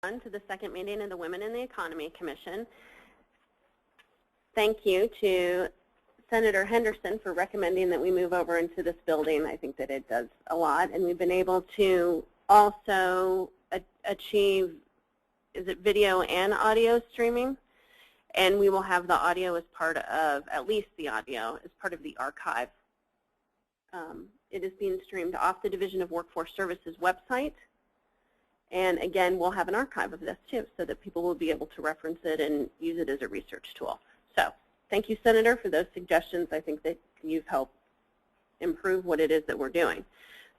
to the second meeting of the Women in the Economy Commission. Thank you to Senator Henderson for recommending that we move over into this building. I think that it does a lot, and we've been able to also achieve, is it video and audio streaming? And we will have the audio as part of, at least the audio, as part of the archive. It is being streamed off the Division of Workforce Services website. And again, we'll have an archive of this too, so that people will be able to reference it and use it as a research tool. So thank you, Senator, for those suggestions. I think that you've helped improve what it is that we're doing.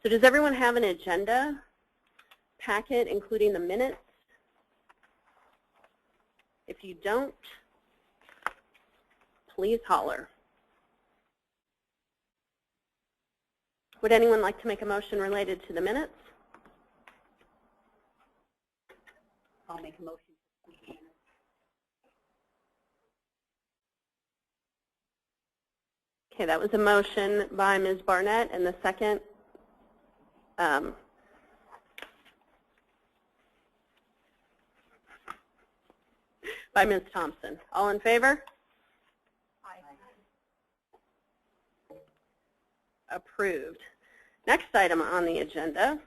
So does everyone have an agenda packet, including the minutes? If you don't, please holler. Would anyone like to make a motion related to the minutes? I'll make a motion. Okay, that was a motion by Ms. Barnett, and the second by Ms. Thompson. All in favor? Aye. Approved. Next item on the agenda.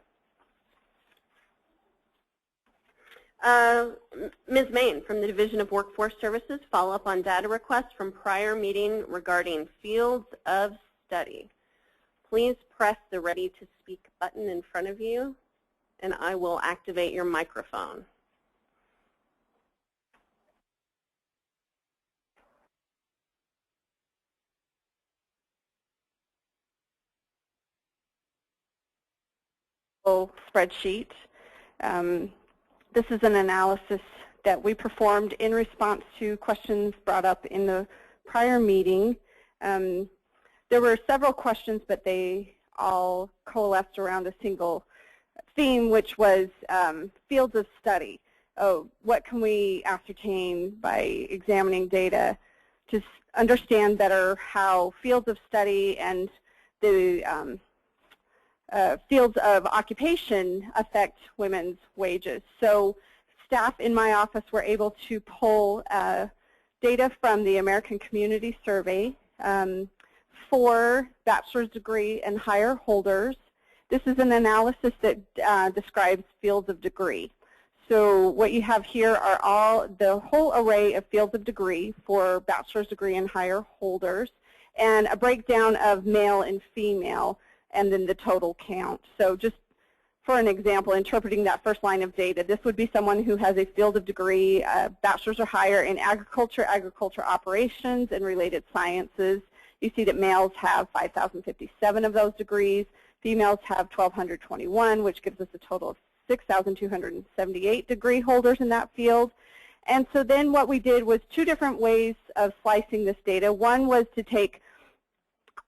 Ms. Main from the Division of Workforce Services, follow up on data requests from prior meeting regarding fields of study. Please press the Ready to Speak button in front of you, and I will activate your microphone. Spreadsheet. This is an analysis that we performed in response to questions brought up in the prior meeting. There were several questions, but they all coalesced around a single theme, which was fields of study. What can we ascertain by examining data to understand better how fields of study and the fields of occupation affect women's wages. So staff in my office were able to pull data from the American Community Survey for bachelor's degree and higher holders. This is an analysis that describes fields of degree. So what you have here are the whole array of fields of degree for bachelor's degree and higher holders, and a breakdown of male and female, and then the total count. So just for an example, interpreting that first line of data, this would be someone who has a field of degree, bachelor's or higher in agriculture, agriculture operations, and related sciences. You see that males have 5,057 of those degrees. Females have 1,221, which gives us a total of 6,278 degree holders in that field. And so then what we did was two different ways of slicing this data. One was to take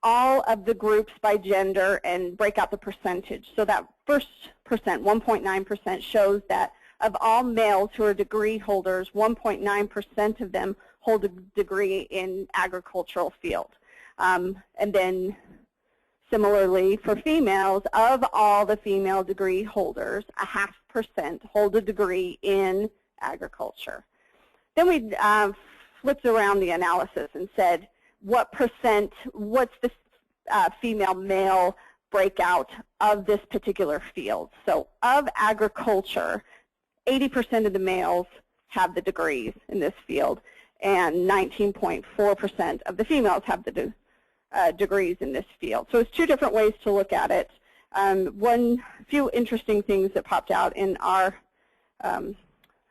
all of the groups by gender and break out the percentage. So that first percent, 1.9%, shows that of all males who are degree holders, 1.9% of them hold a degree in agricultural field. And then similarly for females, of all the female degree holders, 0.5% hold a degree in agriculture. Then we flipped around the analysis and said, what's the female-male breakout of this particular field? So of agriculture, 80% of the males have the degrees in this field, and 19.4% of the females have the degrees in this field. So it's two different ways to look at it. Few interesting things that popped out in our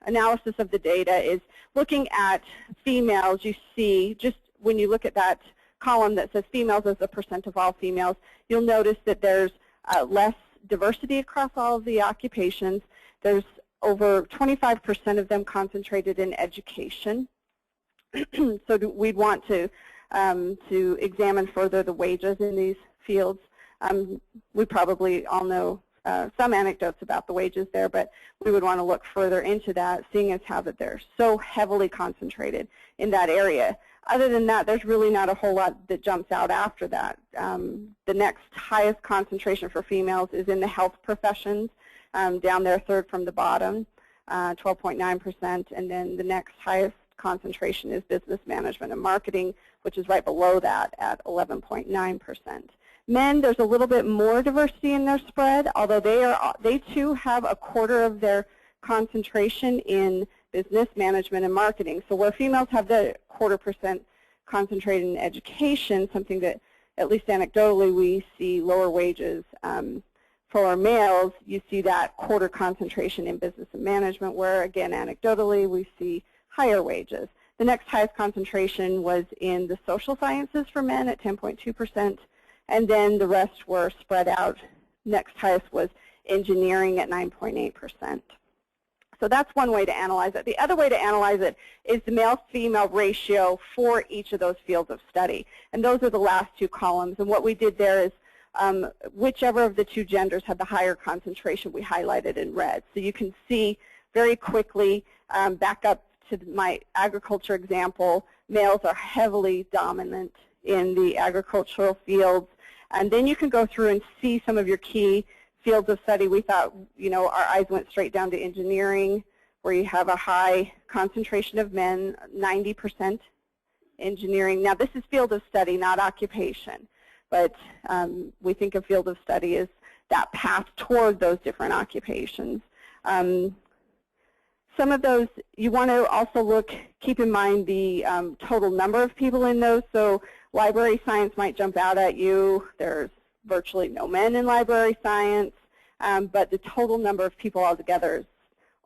analysis of the data is looking at females. You see, just when you look at that column that says females as a percent of all females, you'll notice that there's less diversity across all of the occupations. There's over 25% of them concentrated in education. So we'd want to examine further the wages in these fields. We probably all know some anecdotes about the wages there, but we would want to look further into that, seeing as how that they're so heavily concentrated in that area. Other than that, there's really not a whole lot that jumps out after that. The next highest concentration for females is in the health professions, down there third from the bottom. 12.9%, and then the next highest concentration is business management and marketing, which is right below that at 11.9%. Men, there's a little bit more diversity in their spread, although they too have a quarter of their concentration in business management and marketing. So where females have the 0.25% concentrated in education, something that at least anecdotally we see lower wages. For our males, you see that quarter concentration in business and management, where again anecdotally we see higher wages. The next highest concentration was in the social sciences for men at 10.2%, and then the rest were spread out. Next highest was engineering at 9.8%. So that's one way to analyze it. The other way to analyze it is the male-female ratio for each of those fields of study. And those are the last two columns. And what we did there is whichever of the two genders had the higher concentration, we highlighted in red. So you can see very quickly, back up to my agriculture example, males are heavily dominant in the agricultural fields. And then you can go through and see some of your key fields of study. We thought, our eyes went straight down to engineering, where you have a high concentration of men, 90% engineering. Now, this is field of study, not occupation, but we think of field of study as that path toward those different occupations. Some of those, you want to also keep in mind the total number of people in those. So library science might jump out at you. There's virtually no men in library science, but the total number of people altogether is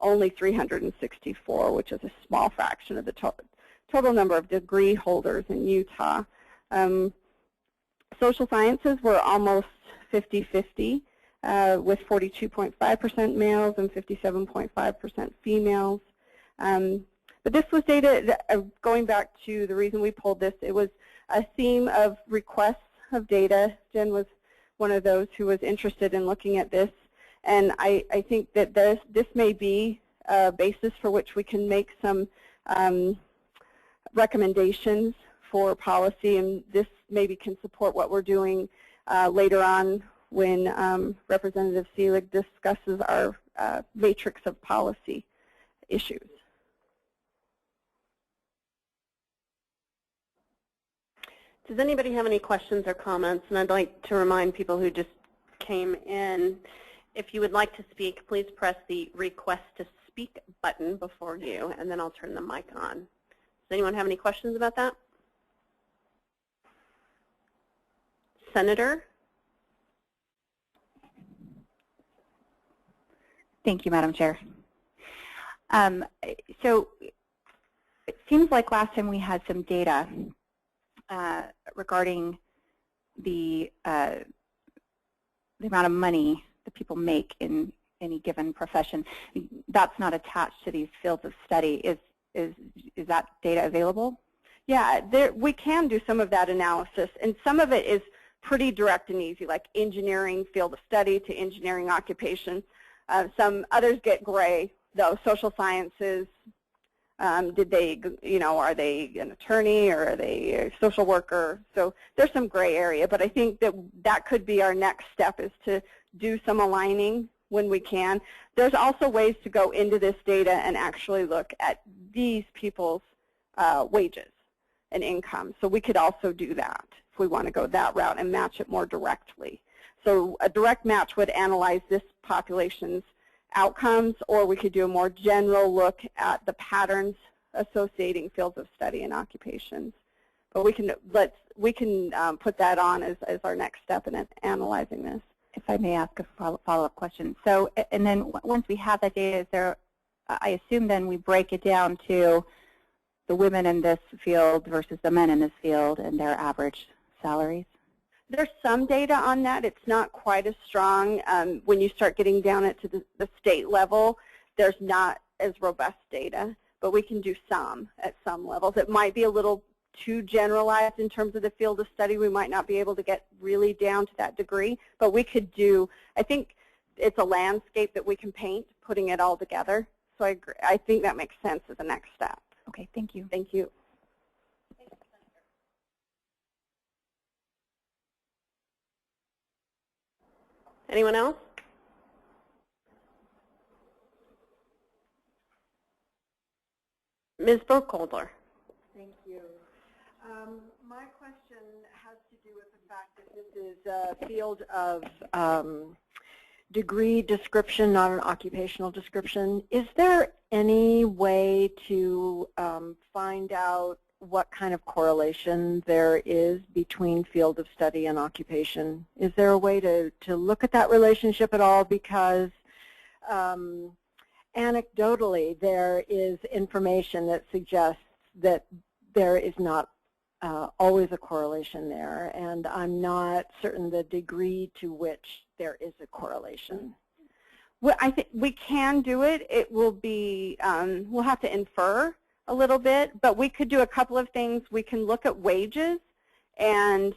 only 364, which is a small fraction of the total number of degree holders in Utah. Social sciences were almost 50-50, with 42.5% males and 57.5% females. But this was data, going back to the reason we pulled this, it was a theme of requests of data. Jen was one of those who was interested in looking at this, and I think that this may be a basis for which we can make some recommendations for policy, and this maybe can support what we're doing later on when Representative Seelig discusses our matrix of policy issues. Does anybody have any questions or comments? And I'd like to remind people who just came in, if you would like to speak, please press the Request to Speak button before you, and then I'll turn the mic on. Does anyone have any questions about that? Senator? Thank you, Madam Chair. So it seems like last time we had some data regarding the amount of money that people make in any given profession. That's not attached to these fields of study. Is that data available? Yeah, we can do some of that analysis, and some of it is pretty direct and easy, like engineering field of study to engineering occupation. Some others get gray, though. Social sciences, did they, are they an attorney or are they a social worker? So there's some gray area, but I think that could be our next step, is to do some aligning when we can. There's also ways to go into this data and actually look at these people's wages and income. So we could also do that if we want to go that route and match it more directly. So a direct match would analyze this population's outcomes, or we could do a more general look at the patterns associating fields of study and occupations. But we can put that on as our next step in analyzing this. If I may ask a follow-up question. So, and then once we have that data, is there, I assume then we break it down to the women in this field versus the men in this field and their average salaries? There's some data on that. It's not quite as strong. When you start getting down it to the state level, there's not as robust data, but we can do some at some levels. It might be a little too generalized in terms of the field of study. We might not be able to get really down to that degree, but we could do, I think it's a landscape that we can paint, putting it all together. So I agree. I think that makes sense as a next step. Okay, thank you. Thank you. Anyone else? Ms. Burkholder. Thank you. My question has to do with the fact that this is a field of degree description, not an occupational description. Is there any way to find out what kind of correlation there is between field of study and occupation? Is there a way to look at that relationship at all? Because anecdotally, there is information that suggests that there is not always a correlation there, and I'm not certain the degree to which there is a correlation. Well, I think we can do it. It will be, we'll have to infer a little bit, but we could do a couple of things. We can look at wages and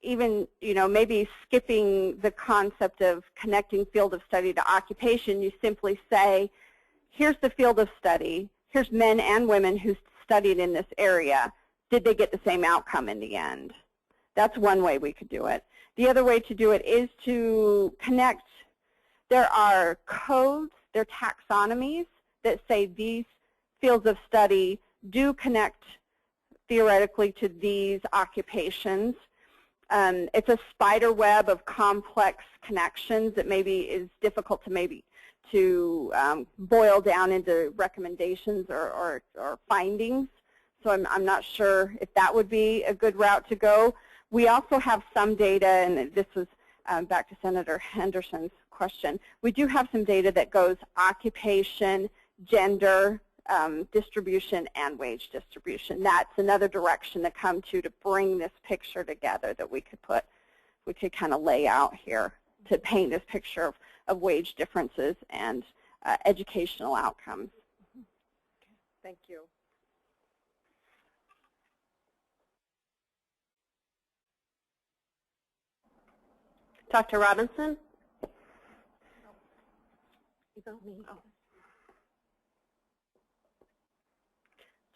even, maybe skipping the concept of connecting field of study to occupation. You simply say, here's the field of study. Here's men and women who studied in this area. Did they get the same outcome in the end? That's one way we could do it. The other way to do it is to connect. There are codes, there are taxonomies that say these fields of study do connect theoretically to these occupations. It's a spider web of complex connections that maybe is difficult to boil down into recommendations or findings. So I'm not sure if that would be a good route to go. We also have some data, and this was back to Senator Henderson's question. We do have some data that goes occupation, gender, distribution, and wage distribution. That's another direction to come to bring this picture together that we could kind of lay out here to paint this picture of wage differences and educational outcomes. Thank you. Dr. Robinson?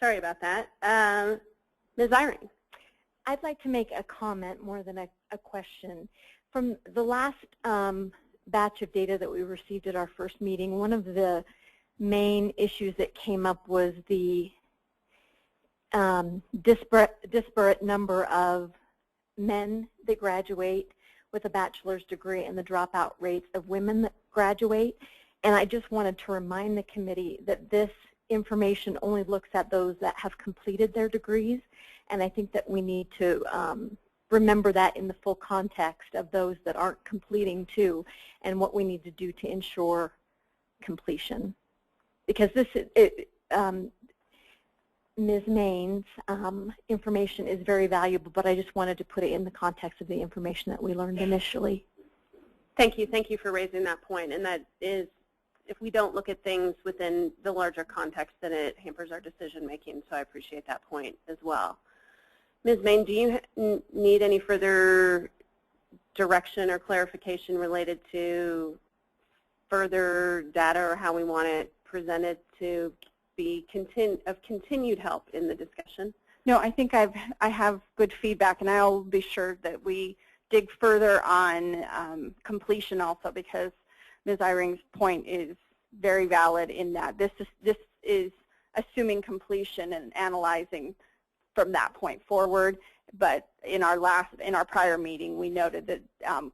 Sorry about that. Ms. Eyring. I'd like to make a comment more than a question. From the last batch of data that we received at our first meeting, one of the main issues that came up was the disparate number of men that graduate with a bachelor's degree and the dropout rates of women that graduate. And I just wanted to remind the committee that this information only looks at those that have completed their degrees, and I think that we need to remember that in the full context of those that aren't completing too, and what we need to do to ensure completion. Because this, Ms. Main's information is very valuable, but I just wanted to put it in the context of the information that we learned initially. Thank you for raising that point, and that is, if we don't look at things within the larger context, then it hampers our decision making, so I appreciate that point as well. Ms. Main, do you need any further direction or clarification related to further data or how we want it presented to be of continued help in the discussion? No, I think I have good feedback, and I'll be sure that we dig further on completion also, because Ms. Eyring's point is very valid in that this is assuming completion and analyzing from that point forward. But in our prior meeting, we noted that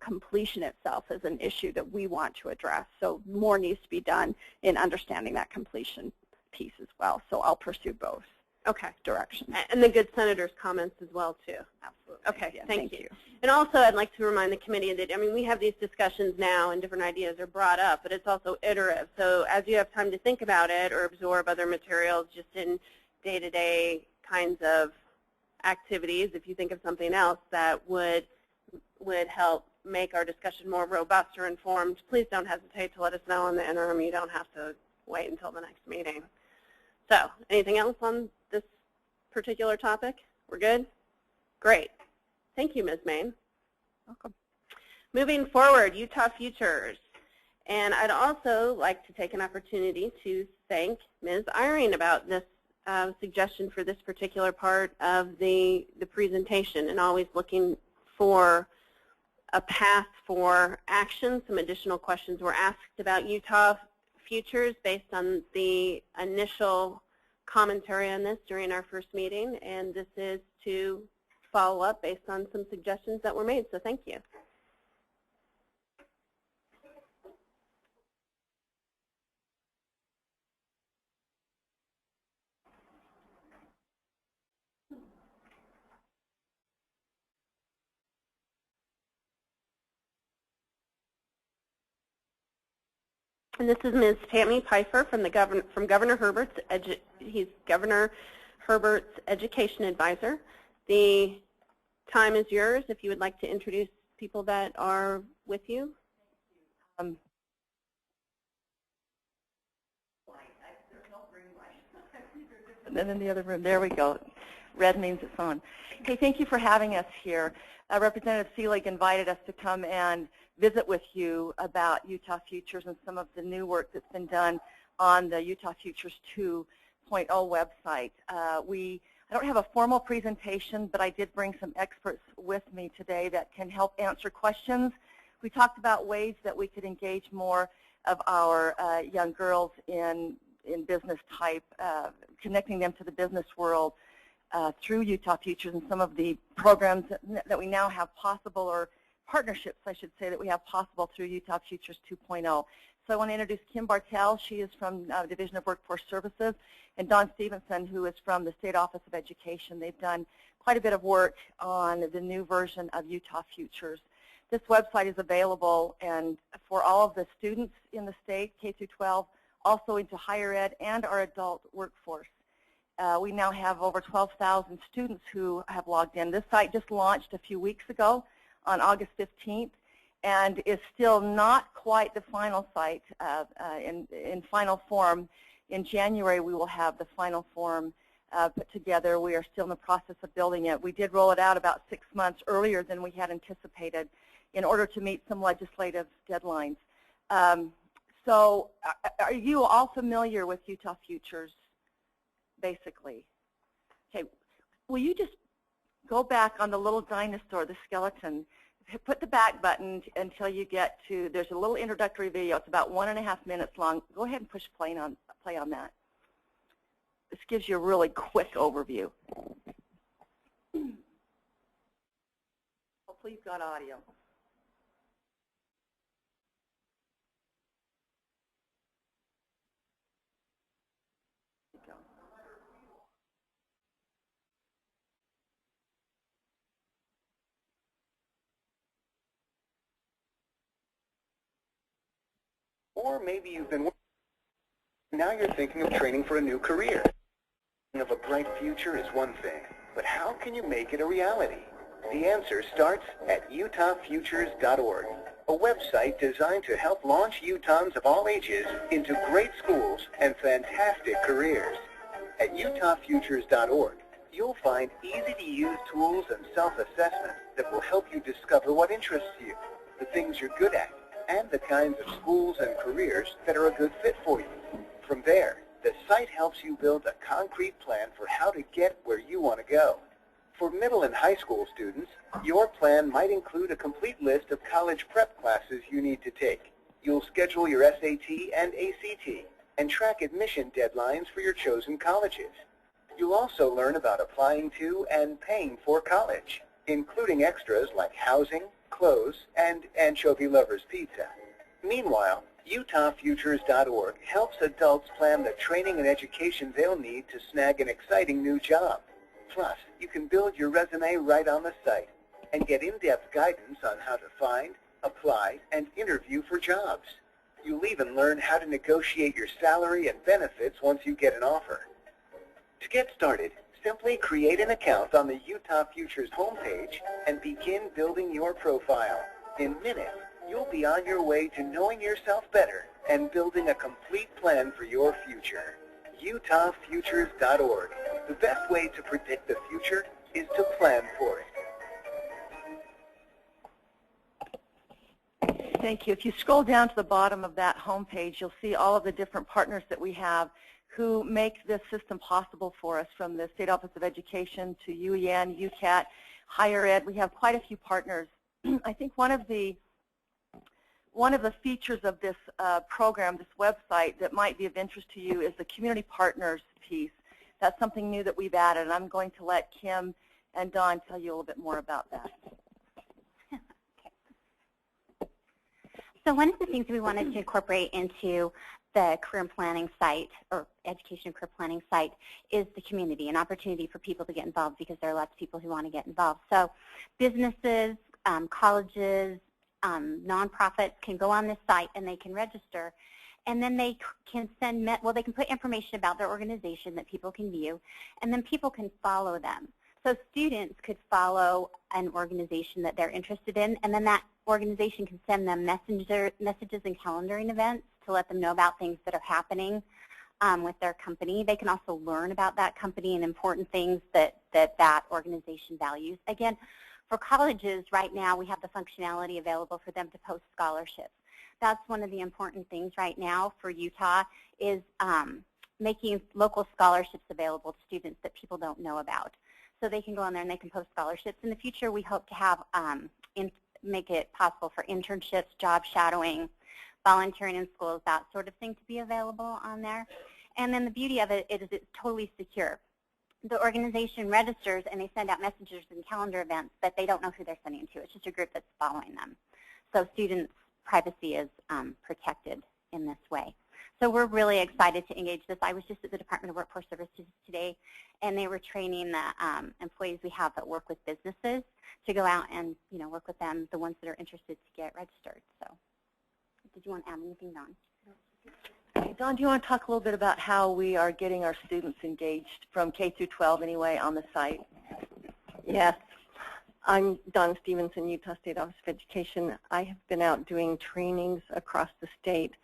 completion itself is an issue that we want to address. So more needs to be done in understanding that completion piece as well. So I'll pursue both. Okay. Directions. And the good senator's comments as well too. Absolutely. Okay, yeah, thank you. And also I'd like to remind the committee that, we have these discussions now and different ideas are brought up, but it's also iterative. So as you have time to think about it or absorb other materials just in day-to-day kinds of activities, if you think of something else that would help make our discussion more robust or informed, please don't hesitate to let us know in the interim. You don't have to wait until the next meeting. So anything else on this particular topic? We're good? Great. Thank you, Ms. Main. Welcome. Moving forward, Utah Futures. And I'd also like to take an opportunity to thank Ms. Eyring about this suggestion for this particular part of the presentation, and always looking for a path for action. Some additional questions were asked about Utah Futures based on the initial commentary on this during our first meeting, and this is to follow up based on some suggestions that were made, so thank you. And this is Ms. Tammy Pfeiffer from Governor Herbert's he's Governor Herbert's Education Advisor. The time is yours if you would like to introduce people that are with you. And then in the other room, there we go. Red means it's on. Okay, thank you for having us here. Representative Seelig invited us to come and visit with you about Utah Futures and some of the new work that's been done on the Utah Futures 2.0 website. I don't have a formal presentation, but I did bring some experts with me today that can help answer questions. We talked about ways that we could engage more of our young girls in business type, connecting them to the business world through Utah Futures and some of the programs that we now have possible, or partnerships, I should say, that we have possible through Utah Futures 2.0. So I want to introduce Kim Bartell. She is from Division of Workforce Services, and Don Stevenson, who is from the State Office of Education. They've done quite a bit of work on the new version of Utah Futures. This website is available and for all of the students in the state, K through 12, also into higher ed and our adult workforce. We now have over 12,000 students who have logged in. This site just launched a few weeks ago on August 15th and is still not quite the final site in final form. In January, we will have the final form put together. We are still in the process of building it. We did roll it out about 6 months earlier than we had anticipated in order to meet some legislative deadlines. So are you all familiar with Utah Futures, basically? Okay, will you just go back on the little dinosaur, the skeleton, put the back button until you get to, there's a little introductory video. It's about 1.5 minutes long. Go ahead and push play on that. This gives you a really quick overview. Hopefully you've got audio. Or maybe you've been working, now you're thinking of training for a new career. Of a bright future is one thing, but how can you make it a reality? The answer starts at utahfutures.org, a website designed to help launch Utahns of all ages into great schools and fantastic careers. At utahfutures.org, you'll find easy-to-use tools and self-assessment that will help you discover what interests you, the things you're good at, and the kinds of schools and careers that are a good fit for you. From there, the site helps you build a concrete plan for how to get where you want to go. For middle and high school students, your plan might include a complete list of college prep classes you need to take. You'll schedule your SAT and ACT and track admission deadlines for your chosen colleges. You'll also learn about applying to and paying for college, including extras like housing, clothes, and anchovy lovers pizza. Meanwhile, utahfutures.org helps adults plan the training and education they'll need to snag an exciting new job. Plus, you can build your resume right on the site and get in-depth guidance on how to find, apply, and interview for jobs. You'll even learn how to negotiate your salary and benefits once you get an offer. To get started, simply create an account on the Utah Futures homepage and begin building your profile. In minutes, you'll be on your way to knowing yourself better and building a complete plan for your future. utahfutures.org. The best way to predict the future is to plan for it. Thank you. If you scroll down to the bottom of that homepage, you'll see all of the different partners that we have who make this system possible for us, from the State Office of Education to UEN, UCAT, higher ed. We have quite a few partners. I think one of the features of this program, this website, that might be of interest to you is the community partners piece. That's something new that we've added, and I'm going to let Kim and Dawn tell you a little bit more about that. So one of the things we wanted to incorporate into the career planning site or education career planning site is the community, an opportunity for people to get involved because there are lots of people who want to get involved. So businesses, colleges, nonprofits can go on this site and they can register, and then they can they can put information about their organization that people can view, and then people can follow them. So students could follow an organization that they're interested in, and then that organization can send them messages and calendaring events to let them know about things that are happening with their company. They can also learn about that company and important things that organization values. Again, for colleges right now, we have the functionality available for them to post scholarships. That's one of the important things right now for Utah is making local scholarships available to students that people don't know about. So they can go on there and they can post scholarships. In the future, we hope to have make it possible for internships, job shadowing, volunteering in schools, that sort of thing to be available on there. And then the beauty of it is it's totally secure. The organization registers and they send out messages and calendar events, but they don't know who they're sending to. It's just a group that's following them. So students' privacy is protected in this way. So we're really excited to engage this. I was just at the Department of Workforce Services today, and they were training the employees we have that work with businesses to go out and work with them, the ones that are interested to get registered. So, did you want to add anything, Dawn? Okay, Dawn, do you want to talk a little bit about how we are getting our students engaged from K through 12 anyway on the site? Yes. I'm Dawn Stevenson, Utah State Office of Education. I have been out doing trainings across the state,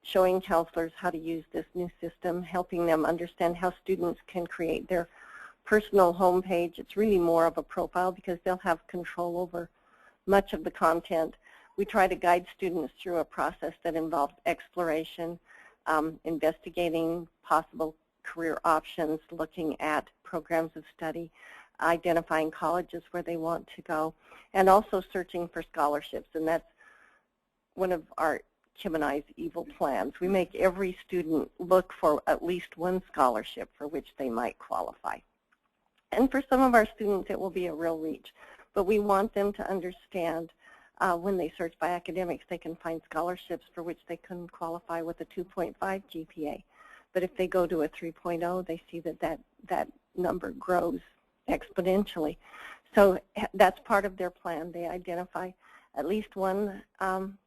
showing counselors how to use this new system, helping them understand how students can create their personal homepage. It's really more of a profile because they'll have control over much of the content. We try to guide students through a process that involves exploration, investigating possible career options, looking at programs of study, identifying colleges where they want to go, and also searching for scholarships. And that's one of our Kim and I's evil plans. We make every student look for at least one scholarship for which they might qualify. And for some of our students, it will be a real reach. But we want them to understand when they search by academics, they can find scholarships for which they can qualify with a 2.5 GPA. But if they go to a 3.0, they see that number grows exponentially. So that's part of their plan. They identify at least one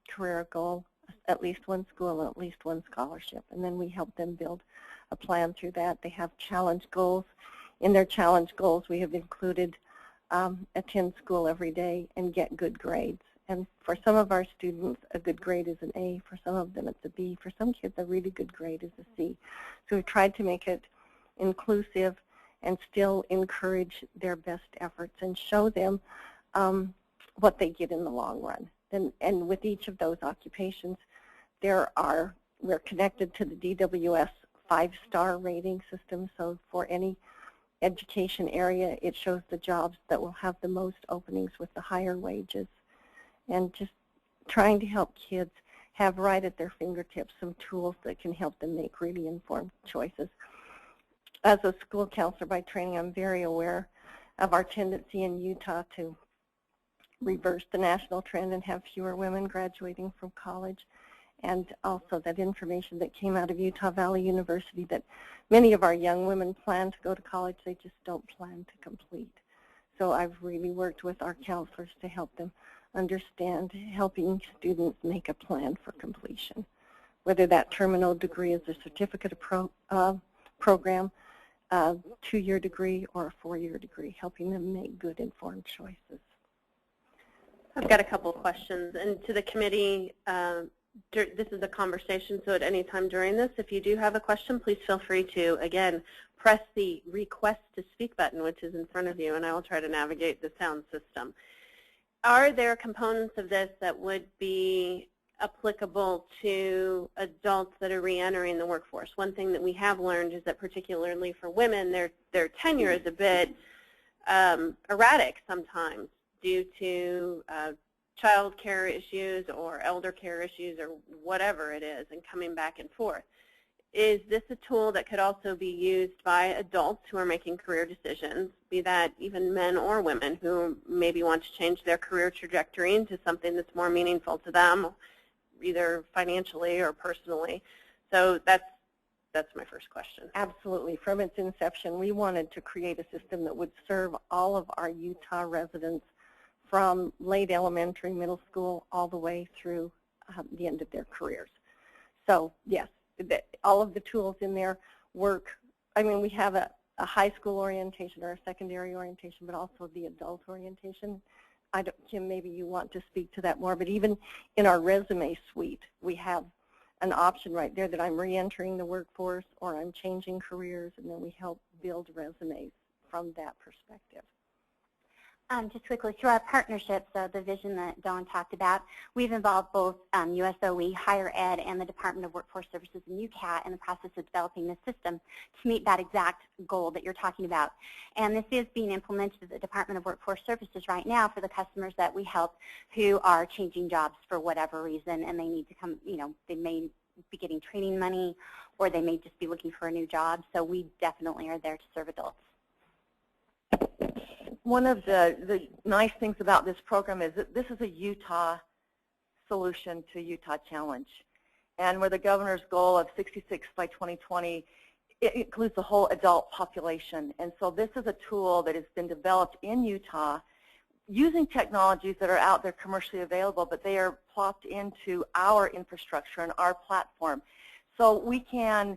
career goal, at least one school, and at least one scholarship. And then we help them build a plan through that. They have challenge goals. In their challenge goals, we have included attend school every day and get good grades. And for some of our students, a good grade is an A. For some of them, it's a B. For some kids, a really good grade is a C. So we've tried to make it inclusive and still encourage their best efforts and show them what they get in the long run. And with each of those occupations, we're connected to the DWS 5-star rating system. So for any education area, it shows the jobs that will have the most openings with the higher wages. And just trying to help kids have right at their fingertips some tools that can help them make really informed choices. As a school counselor by training, I'm very aware of our tendency in Utah to reverse the national trend and have fewer women graduating from college. And also that information that came out of Utah Valley University that many of our young women plan to go to college, they just don't plan to complete. So I've really worked with our counselors to help them understand helping students make a plan for completion, whether that terminal degree is a certificate program, a 2-year degree, or a 4-year degree, helping them make good informed choices. I've got a couple of questions. And to the committee, this is a conversation, so at any time during this, if you do have a question, please feel free to, again, press the request to speak button, which is in front of you, and I will try to navigate the sound system. Are there components of this that would be applicable to adults that are reentering the workforce? One thing that we have learned is that particularly for women, their tenure is a bit erratic sometimes due to child care issues or elder care issues or whatever it is, and coming back and forth. is this a tool that could also be used by adults who are making career decisions, be that even men or women who maybe want to change their career trajectory into something that's more meaningful to them, either financially or personally? So that's my first question. Absolutely. From its inception, we wanted to create a system that would serve all of our Utah residents from late elementary, middle school, all the way through the end of their careers. So yes, all of the tools in there work. I mean, we have a high school orientation or a secondary orientation, but also the adult orientation. Kim, maybe you want to speak to that more, but even in our resume suite, we have an option right there that I'm re-entering the workforce or I'm changing careers, and then we help build resumes from that perspective. Just quickly, through our partnerships, the vision that Dawn talked about, we've involved both USOE, Higher Ed, and the Department of Workforce Services and UCAT in the process of developing this system to meet that exact goal that you're talking about. And this is being implemented at the Department of Workforce Services right now for the customers that we help who are changing jobs for whatever reason, and they need to come, they may be getting training money, or they may just be looking for a new job. So we definitely are there to serve adults. One of the nice things about this program is that this is a Utah solution to Utah challenge. And where the governor's goal of 66 by 2020, it includes the whole adult population. And so this is a tool that has been developed in Utah using technologies that are out there commercially available, but they are plopped into our infrastructure and our platform. So we can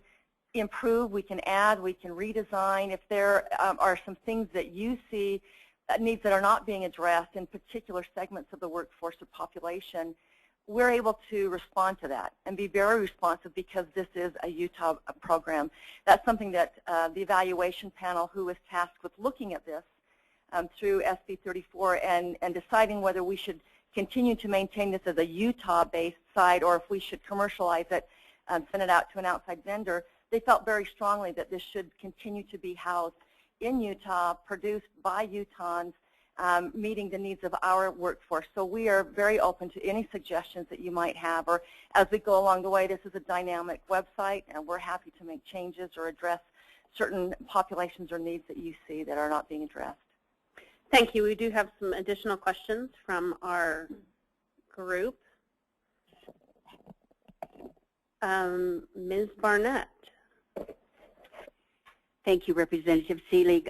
improve, we can add, we can redesign. If there are some things that you see, needs that are not being addressed in particular segments of the workforce or population, we're able to respond to that and be very responsive because this is a Utah program. That's something that the evaluation panel, who was tasked with looking at this through SB 34 and deciding whether we should continue to maintain this as a Utah-based site or if we should commercialize it and send it out to an outside vendor, they felt very strongly that this should continue to be housed in Utah, produced by Utahns, meeting the needs of our workforce. So we are very open to any suggestions that you might have, or as we go along the way, this is a dynamic website, and we're happy to make changes or address certain populations or needs that you see that are not being addressed. Thank you. We do have some additional questions from our group. Ms. Barnett. Thank you, Representative Seelig.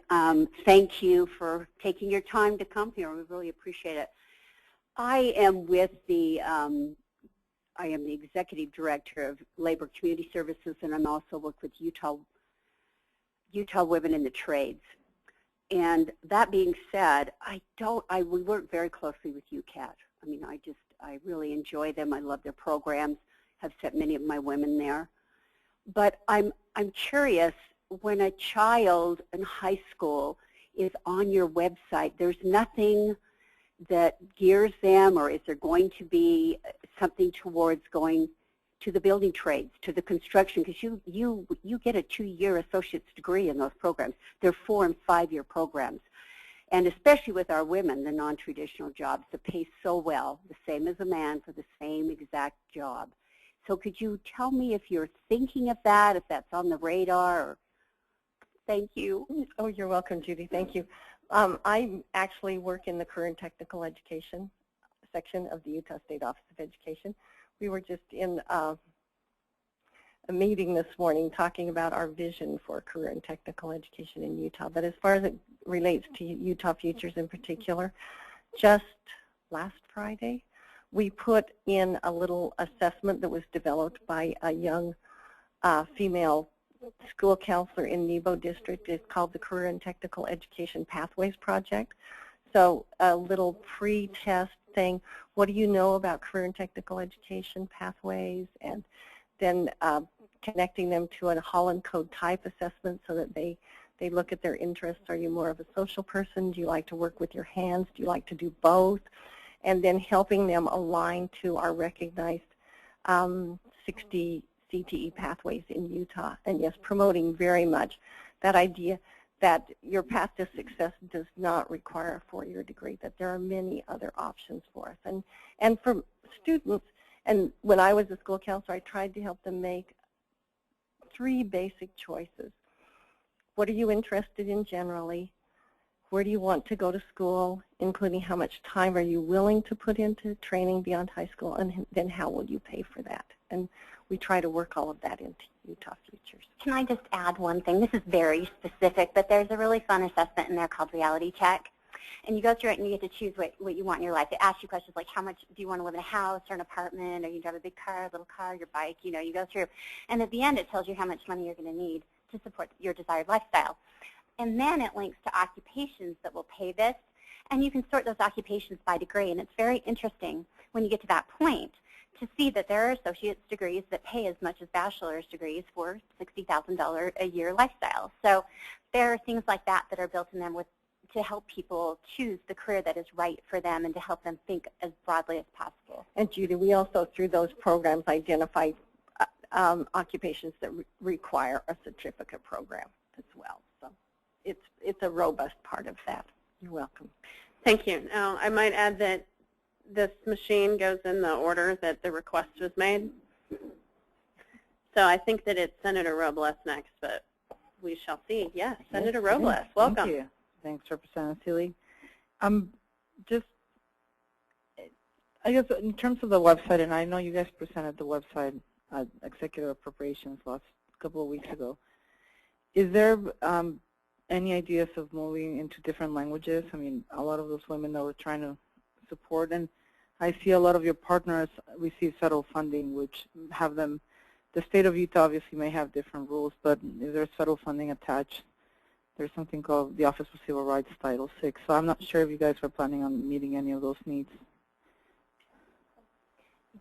Thank you for taking your time to come here. We really appreciate it. I am with the Executive Director of Labor Community Services, and I'm also work with Utah Women in the Trades. And that being said, we work very closely with UCAT. I mean, I really enjoy them. I love their programs. Have sent many of my women there. But I'm curious, when a child in high school is on your website, there's nothing that gears them, or is there going to be something towards going to the building trades, to the construction, because you get a 2-year associate's degree in those programs. They're 4- and 5-year programs. And especially with our women, the non-traditional jobs that pay so well, the same as a man for the same exact job. So could you tell me if you're thinking of that, if that's on the radar? Or, thank you. Oh, you're welcome, Judy. Thank you. I actually work in the Career and Technical Education section of the Utah State Office of Education. We were just in a meeting this morning talking about our vision for career and technical education in Utah. But as far as it relates to Utah Futures in particular, just last Friday, we put in a little assessment that was developed by a young female school counselor in Nebo District. It's called the Career and Technical Education Pathways Project. So a little pre-test saying, what do you know about career and technical education pathways? And then connecting them to a Holland Code type assessment so that they look at their interests. Are you more of a social person? Do you like to work with your hands? Do you like to do both? And then helping them align to our recognized 60 CTE pathways in Utah. And yes, promoting very much that idea that your path to success does not require a 4-year degree, that there are many other options for us. And for students, and when I was a school counselor, I tried to help them make 3 basic choices. What are you interested in generally? Where do you want to go to school, including how much time are you willing to put into training beyond high school, and then how will you pay for that? And we try to work all of that into Utah Futures. Can I just add one thing? This is very specific, but there's a really fun assessment in there called Reality Check. And you go through it and you get to choose what you want in your life. It asks you questions like how much do you want to live in a house or an apartment, or you drive a big car, a little car, your bike, you go through. And at the end it tells you how much money you're going to need to support your desired lifestyle. And then it links to occupations that will pay this. And you can sort those occupations by degree. And it's very interesting when you get to that point to see that there are associate's degrees that pay as much as bachelor's degrees for $60,000 a year lifestyle. So there are things like that that are built in them to help people choose the career that is right for them and to help them think as broadly as possible. And Judy, we also, through those programs, identify occupations that require a certificate program as well. So it's a robust part of that. You're welcome. Thank you. Now, I might add that this machine goes in the order that the request was made. So I think that it's Senator Robles next, but we shall see. Yes, Senator Robles, welcome. Thank you. Thanks, Representative Seelig. Just, I guess, in terms of the website, and I know you guys presented the website at Executive Appropriations last couple of weeks ago. Is there any ideas of moving into different languages? I mean, a lot of those women that we're trying to support, and I see a lot of your partners receive federal funding, which have them, the state of Utah obviously may have different rules, but if there's federal funding attached, there's something called the Office of Civil Rights Title VI. So I'm not sure if you guys are planning on meeting any of those needs.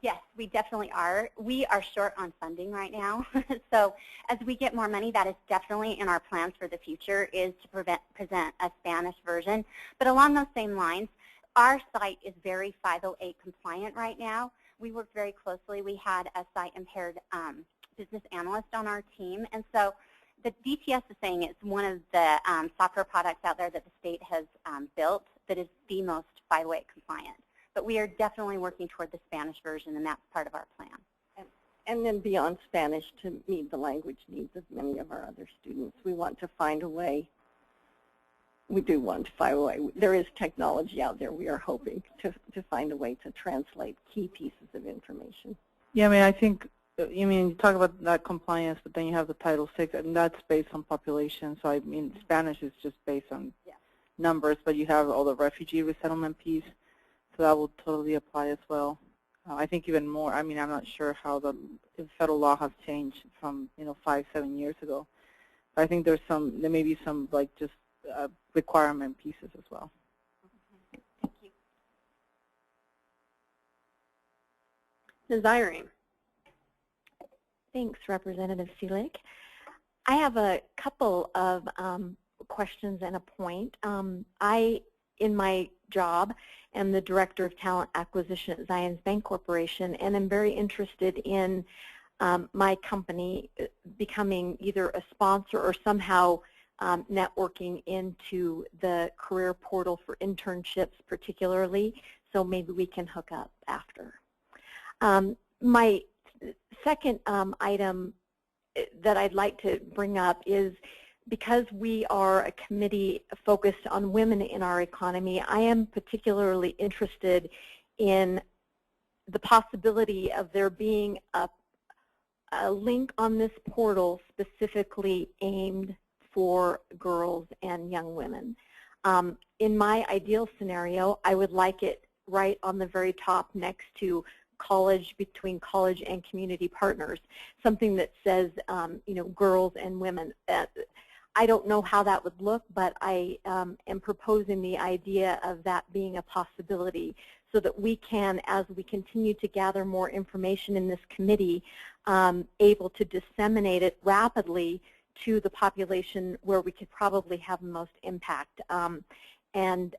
Yes, we definitely are. We are short on funding right now. So as we get more money, that is definitely in our plans for the future, is to present a Spanish version. But along those same lines, our site is very 508 compliant right now. We work very closely. We had a sight-impaired business analyst on our team. And so the DTS is saying it's one of the software products out there that the state has built that is the most 508 compliant. But we are definitely working toward the Spanish version, and that's part of our plan. And then beyond Spanish, to meet the language needs of many of our other students, we want to find a way. We do want to find a way. There is technology out there. We are hoping to find a way to translate key pieces of information. Yeah, I mean, I think, you talk about that compliance, but then you have the Title VI, and that's based on population. So, I mean, Spanish is just based on numbers, but you have all the refugee resettlement piece. So that will totally apply as well. I think even more. I mean, I'm not sure how the federal law has changed from 5-7 years ago. But I think there may be some like just requirement pieces as well. Thank you. Ms. Irene. Thanks, Representative Seelig. I have a couple of questions and a point. In my job, am the Director of Talent Acquisition at Zions Bank Corporation, and I'm very interested in my company becoming either a sponsor or somehow networking into the career portal for internships particularly, so maybe we can hook up after. My second item that I'd like to bring up is, because we are a committee focused on women in our economy, I am particularly interested in the possibility of there being a link on this portal specifically aimed for girls and young women. In my ideal scenario, I would like it right on the very top next to college, between college and community partners, something that says, girls and women. I don't know how that would look, but I am proposing the idea of that being a possibility so that we can, as we continue to gather more information in this committee, able to disseminate it rapidly to the population where we could probably have the most impact. And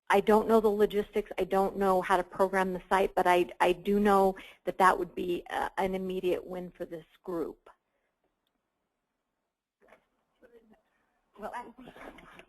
I don't know the logistics. I don't know how to program the site, but I do know that that would be an immediate win for this group. Well,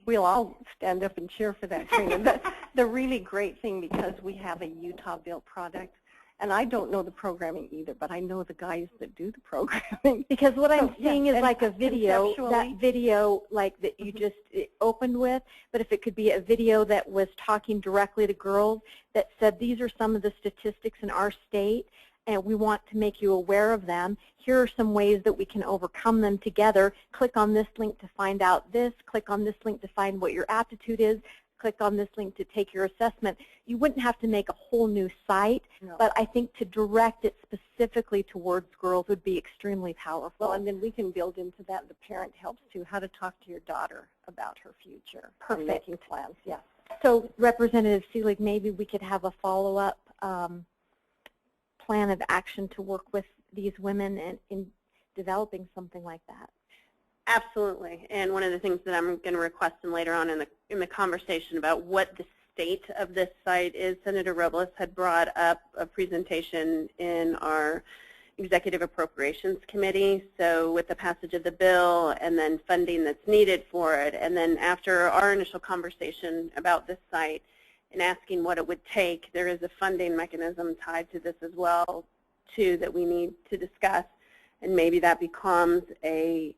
we'll all stand up and cheer for that, Trina. The really great thing, because we have a Utah-built product, And I don't know the programming either, but I know the guys that do the programming. Because what I'm seeing is and like a video, that video like that you just opened with, but if it could be a video that was talking directly to girls that said, these are some of the statistics in our state, and we want to make you aware of them. Here are some ways that we can overcome them together. Click on this link to find out this. Click on this link to find what your aptitude is. Click on this link to take your assessment. You wouldn't have to make a whole new site, but I think to direct it specifically towards girls would be extremely powerful. Well, and then we can build into that. The parent helps too, how to talk to your daughter about her future. Perfect. And making plans, yes. So Representative Seelig, maybe we could have a follow-up plan of action to work with these women in developing something like that. Absolutely, and one of the things that I'm going to request them later on in the conversation about what the state of this site is, Senator Robles had brought up a presentation in our Executive Appropriations Committee. So with the passage of the bill and then funding that's needed for it, and then after our initial conversation about this site and asking what it would take, there is a funding mechanism tied to this as well, too, that we need to discuss. And maybe that becomes a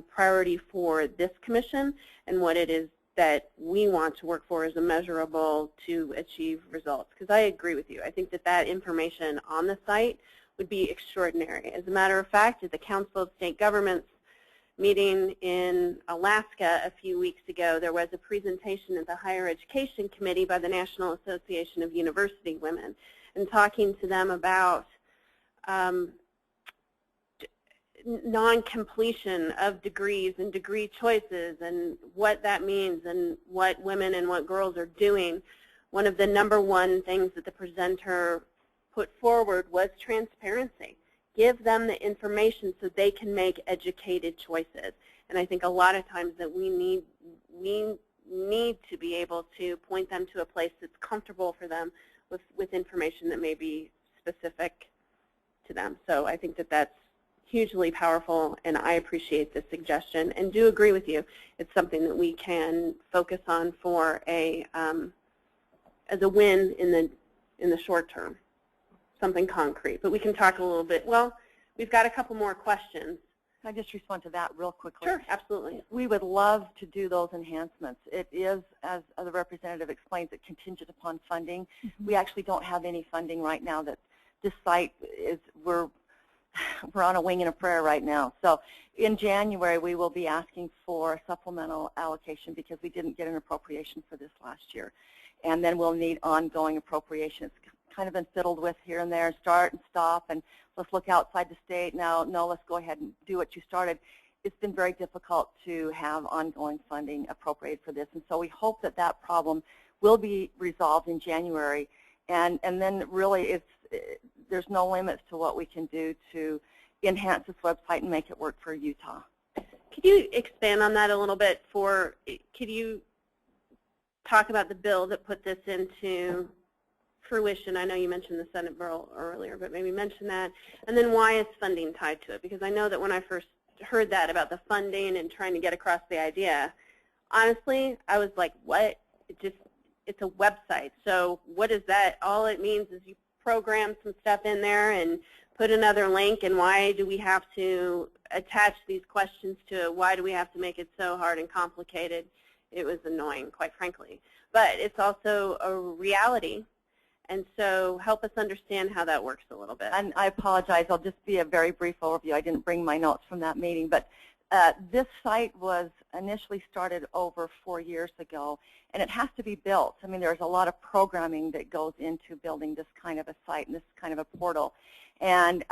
priority for this commission and what it is that we want to work for as a measurable to achieve results. Because I agree with you. I think that that information on the site would be extraordinary. As a matter of fact, at the Council of State Governments meeting in Alaska a few weeks ago, there was a presentation at the Higher Education Committee by the National Association of University Women, and talking to them about non-completion of degrees and degree choices and what that means and what women and what girls are doing. One of the #1 things that the presenter put forward was transparency. Give them the information so they can make educated choices. And I think a lot of times that we need to be able to point them to a place that's comfortable for them with information that may be specific to them. So I think that that's hugely powerful, and I appreciate this suggestion and do agree with you. It's something that we can focus on for as a win in the short term, something concrete. But we can talk a little bit. Well, we've got a couple more questions. Can I just respond to that real quickly? Sure, absolutely. We would love to do those enhancements. It is, as the representative explains, it contingent upon funding. Mm-hmm. We actually don't have any funding right now. That this site is, we're on a wing and a prayer right now. So in January, we will be asking for a supplemental allocation because we didn't get an appropriation for this last year. And then we'll need ongoing appropriations. It's kind of been fiddled with here and there, start and stop, and let's look outside the state. Now, no, let's go ahead and do what you started. It's been very difficult to have ongoing funding appropriated for this. And so we hope that that problem will be resolved in January. And then really there's no limits to what we can do to enhance this website and make it work for Utah. Could you expand on that a little bit? Could you talk about the bill that put this into fruition? I know you mentioned the Senate bill earlier, but maybe mention that. And then why is funding tied to it? Because I know that when I first heard that about the funding and trying to get across the idea, honestly, I was like, what? It's a website. So what is that? All it means is you program some stuff in there and put another link, and why do we have to attach these questions to it? Why do we have to make it so hard and complicated? It was annoying, quite frankly. But it's also a reality, and so help us understand how that works a little bit. And I apologize. I'll just be a very brief overview. I didn't bring my notes from that meeting, but this site was initially started over 4 years ago, and it has to be built. I mean, there's a lot of programming that goes into building this kind of a site and this kind of a portal. And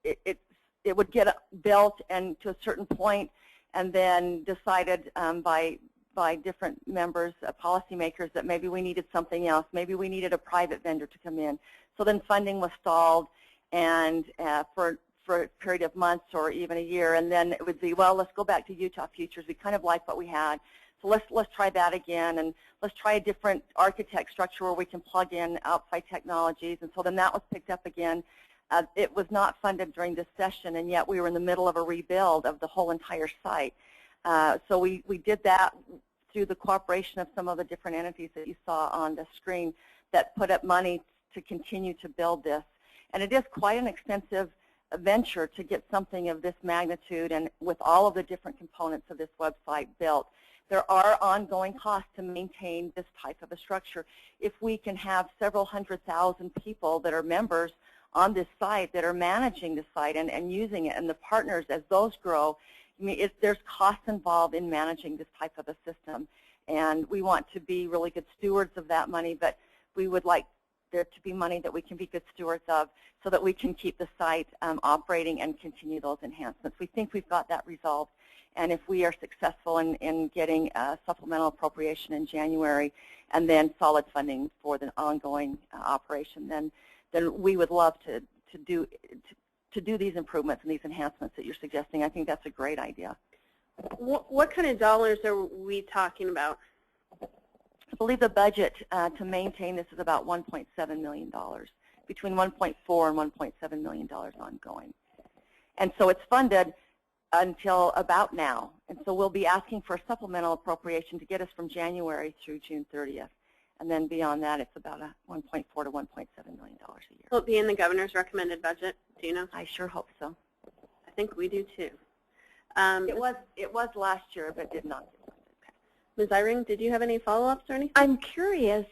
it would get built and to a certain point, and then decided by different members, policymakers, that maybe we needed something else. Maybe we needed a private vendor to come in. So then funding was stalled, and for a period of months or even a year, and then it would be, well, let's go back to Utah Futures. We kind of like what we had, so let's try that again, and let's try a different architect structure where we can plug in outside technologies. And so then that was picked up again. It was not funded during this session, and yet we were in the middle of a rebuild of the whole entire site. So we did that through the cooperation of some of the different entities that you saw on the screen that put up money to continue to build this. And it is quite an extensive venture to get something of this magnitude and with all of the different components of this website built. There are ongoing costs to maintain this type of a structure. If we can have several 100,000 people that are members on this site that are managing the site and using it, and the partners as those grow, I mean, there's costs involved in managing this type of a system. And we want to be really good stewards of that money, but we would like there to be money that we can be good stewards of so that we can keep the site operating and continue those enhancements. We think we've got that resolved. And if we are successful in getting a supplemental appropriation in January and then solid funding for the ongoing operation, then we would love to do these improvements and these enhancements that you're suggesting. I think that's a great idea. What kind of dollars are we talking about? I believe the budget to maintain this is about $1.7 million, between $1.4 and $1.7 million ongoing. And so it's funded until about now. And so we'll be asking for a supplemental appropriation to get us from January through June 30th. And then beyond that, it's about a $1.4 to $1.7 million a year. Will it be in the governor's recommended budget? Do you know? I sure hope so. I think we do too. It was last year, but did not. Ms. Eyring, did you have any follow-ups or anything? I'm curious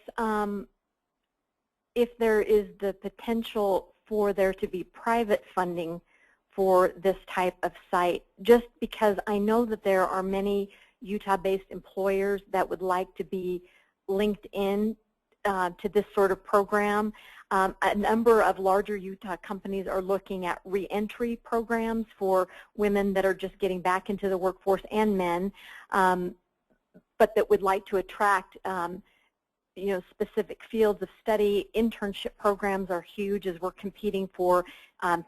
if there is the potential for there to be private funding for this type of site, just because I know that there are many Utah-based employers that would like to be linked in to this sort of program. A number of larger Utah companies are looking at reentry programs for women that are just getting back into the workforce and men, but that would like to attract specific fields of study. Internship programs are huge as we're competing for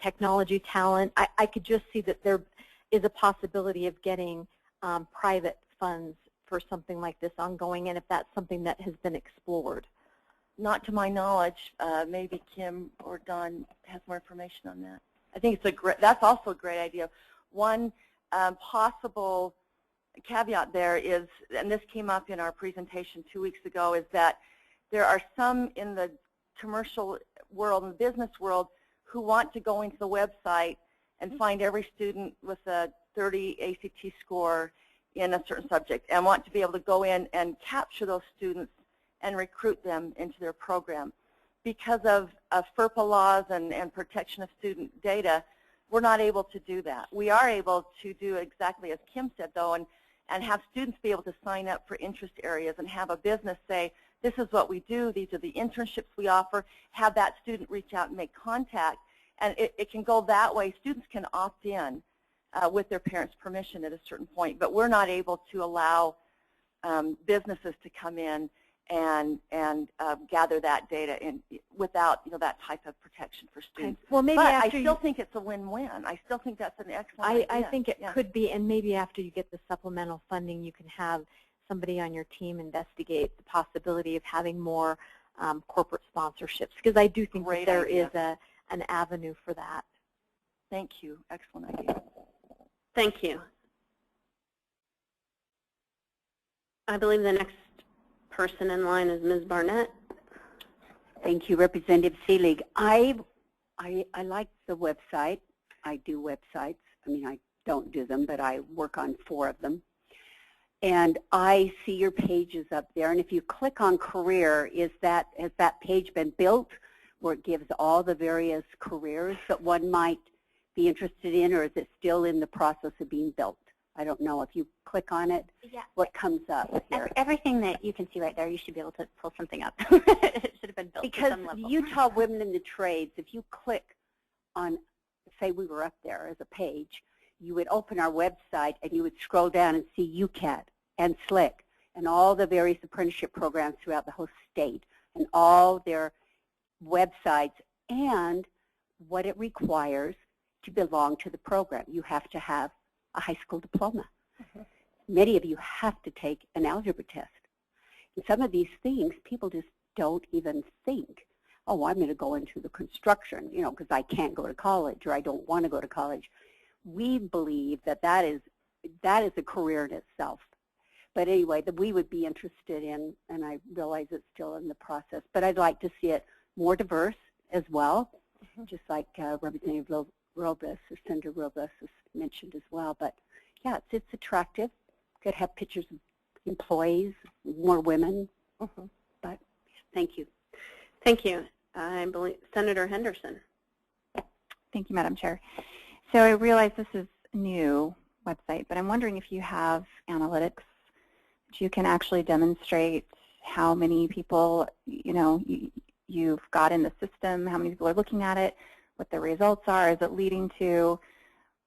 technology talent. I could just see that there is a possibility of getting private funds for something like this ongoing, and if that's something that has been explored. Not to my knowledge. Maybe Kim or Don has more information on that. I think that's also a great idea. One possible caveat there is, and this came up in our presentation 2 weeks ago, is that there are some in the commercial world and business world who want to go into the website and find every student with a 30 ACT score in a certain subject and want to be able to go in and capture those students and recruit them into their program. Because of FERPA laws and protection of student data, we're not able to do that. We are able to do exactly as Kim said, though, and have students be able to sign up for interest areas and have a business say, this is what we do, these are the internships we offer, have that student reach out and make contact. And it can go that way. Students can opt in with their parents' permission at a certain point, but we're not able to allow businesses to come in and gather that data without that type of protection for students. Well, maybe but after I still think it's a win-win. I still think that's an excellent idea. I think it could be, and maybe after you get the supplemental funding, you can have somebody on your team investigate the possibility of having more corporate sponsorships, because I do think that there is an avenue for that. Thank you. Excellent idea. Thank you. I believe the next person in line is Ms. Barnett. Thank you, Representative Seelig. I like the website. I do websites. I mean, I don't do them, but I work on 4 of them. And I see your pages up there. And if you click on career, has that page been built where it gives all the various careers that one might be interested in, or is it still in the process of being built? I don't know. If you click on it, what comes up here? Everything that you can see right there, you should be able to pull something up. It should have been built because to some level. Utah Women in the Trades, if you click on, say we were up there as a page, you would open our website and you would scroll down and see UCAT and SLIC and all the various apprenticeship programs throughout the whole state and all their websites and what it requires to belong to the program. You have to have a high school diploma. Many of you have to take an algebra test. And some of these things, people just don't even think, oh, I'm going to go into the construction, because I can't go to college or I don't want to go to college. We believe that is a career in itself. But anyway, that we would be interested in, and I realize it's still in the process, but I'd like to see it more diverse as well. just like Representative Robles, or Senator Robles has mentioned as well. But yeah, it's attractive. Could have pictures of employees, more women. But thank you. Thank you. I believe Senator Henderson. Thank you, Madam Chair. So I realize this is a new website, but I'm wondering if you have analytics that you can actually demonstrate how many people, you've got in the system, how many people are looking at it, what the results are. Is it leading to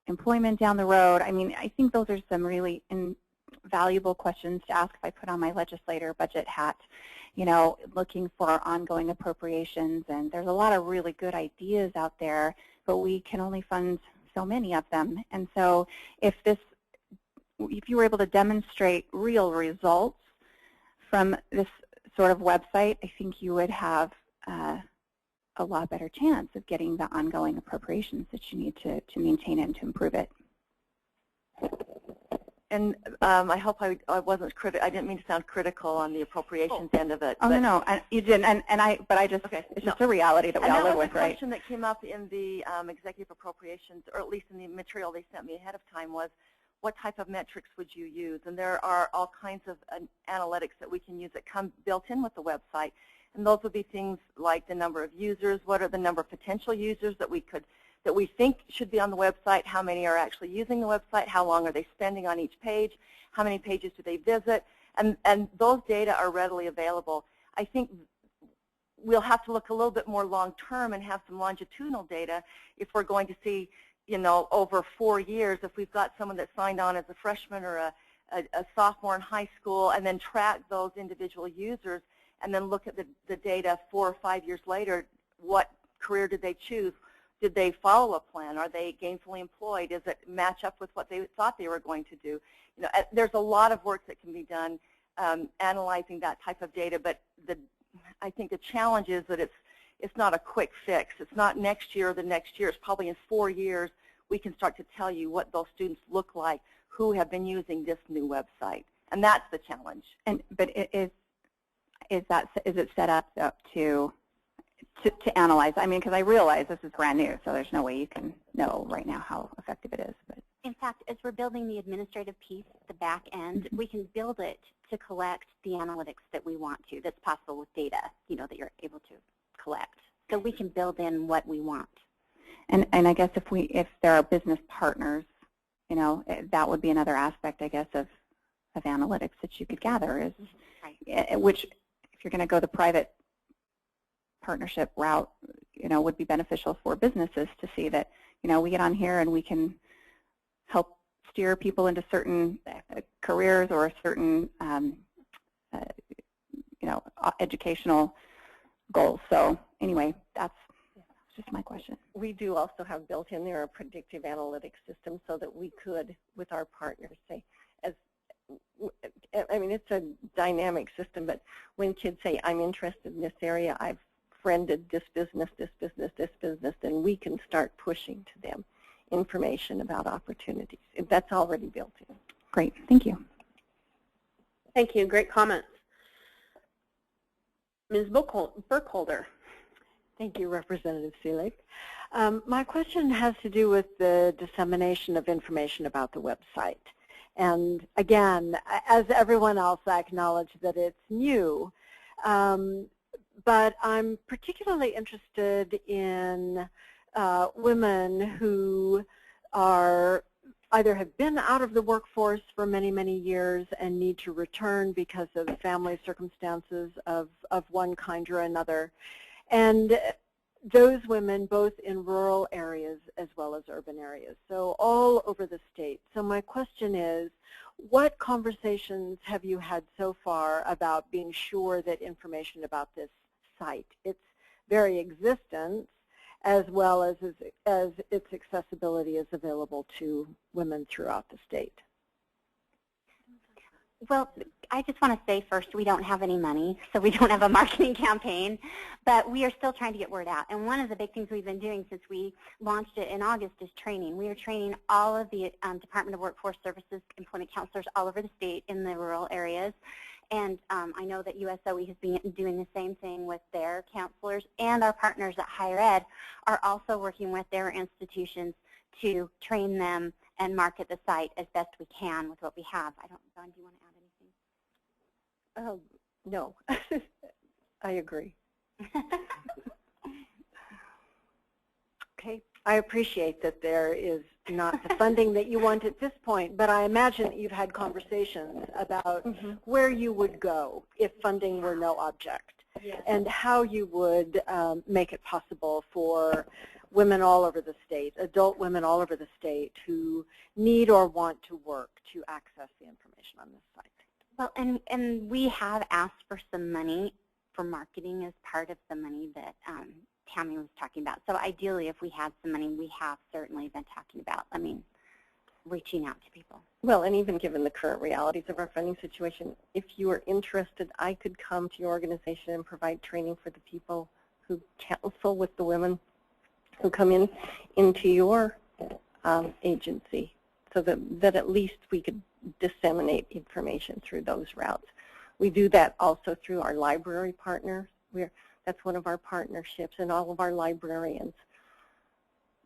employment down the road? I mean, I think those are some really valuable questions to ask if I put on my legislator budget hat, looking for ongoing appropriations. And there's a lot of really good ideas out there, but we can only fund so many of them. And so if you were able to demonstrate real results from this sort of website, I think you would have a lot better chance of getting the ongoing appropriations that you need to maintain and to improve it. And I hope I wasn't I didn't mean to sound critical on the appropriations end of it. Oh, no, you didn't. But I just, okay, it's just a reality that we all live with, right? And that was a question that came up in the executive appropriations, or at least in the material they sent me ahead of time, was what type of metrics would you use? And there are all kinds of analytics that we can use that come built in with the website. And those would be things like the number of users, what are the number of potential users that we think should be on the website, how many are actually using the website, how long are they spending on each page, how many pages do they visit, and those data are readily available. I think we'll have to look a little bit more long-term and have some longitudinal data if we're going to see, over 4 years, if we've got someone that signed on as a freshman or a sophomore in high school, and then track those individual users, and then look at the data 4 or 5 years later. What career did they choose? Did they follow a plan? Are they gainfully employed? Does it match up with what they thought they were going to do? There's a lot of work that can be done analyzing that type of data, but I think the challenge is that it's not a quick fix. It's not next year or the next year. It's probably in 4 years we can start to tell you what those students look like who have been using this new website, and that's the challenge. But is it set up to analyze? I mean, because I realize this is brand new, so there's no way you can know right now how effective it is. But in fact, as we're building the administrative piece, the back end, we can build it to collect the analytics that we want to. That's possible with data, that you're able to collect. So we can build in what we want. And I guess if there are business partners, that would be another aspect, I guess, of analytics that you could gather is, right. Which if you're going to go the private partnership route, would be beneficial for businesses to see that, we get on here and we can help steer people into certain careers or certain, educational goals. So anyway, that's just my question. We do also have built in there a predictive analytics system so that we could, with our partners, say, it's a dynamic system, but when kids say, I'm interested in this area, I've friended this business, then we can start pushing to them information about opportunities. That's already built in. Great. Thank you. Thank you. Great comments. Ms. Burkholder. Thank you, Representative Seelig. My question has to do with the dissemination of information about the website. And again, as everyone else, I acknowledge that it's new. But I'm particularly interested in women who are either have been out of the workforce for many, many years and need to return because of family circumstances of one kind or another. And those women both in rural areas as well as urban areas, so all over the state. So my question is, what conversations have you had so far about being sure that information about this site, its very existence, as well as its accessibility is available to women throughout the state? Well, I just want to say first, we don't have any money, so we don't have a marketing campaign, but we are still trying to get word out. And one of the big things we've been doing since we launched it in August is training. We are training all of the Department of Workforce Services employment counselors all over the state in the rural areas. And I know that USOE has been doing the same thing with their counselors, and our partners at Higher Ed are also working with their institutions to train them and market the site as best we can with what we have. I don't, Dawn, do you want to add anything? No, I agree. Okay, I appreciate that there is not the funding that you want at this point, but I imagine that you've had conversations about where you would go if funding were no object, and how you would make it possible for women all over the state, adult women all over the state who need or want to work to access the information on this site. Well, and we have asked for some money for marketing as part of the money that Tammy was talking about. So ideally, if we had some money, we have certainly been talking about, reaching out to people. Well, and even given the current realities of our funding situation, if you are interested, I could come to your organization and provide training for the people who counsel with the women who come into your agency, so that at least we could disseminate information through those routes. We do that also through our library partners. That's one of our partnerships, and all of our librarians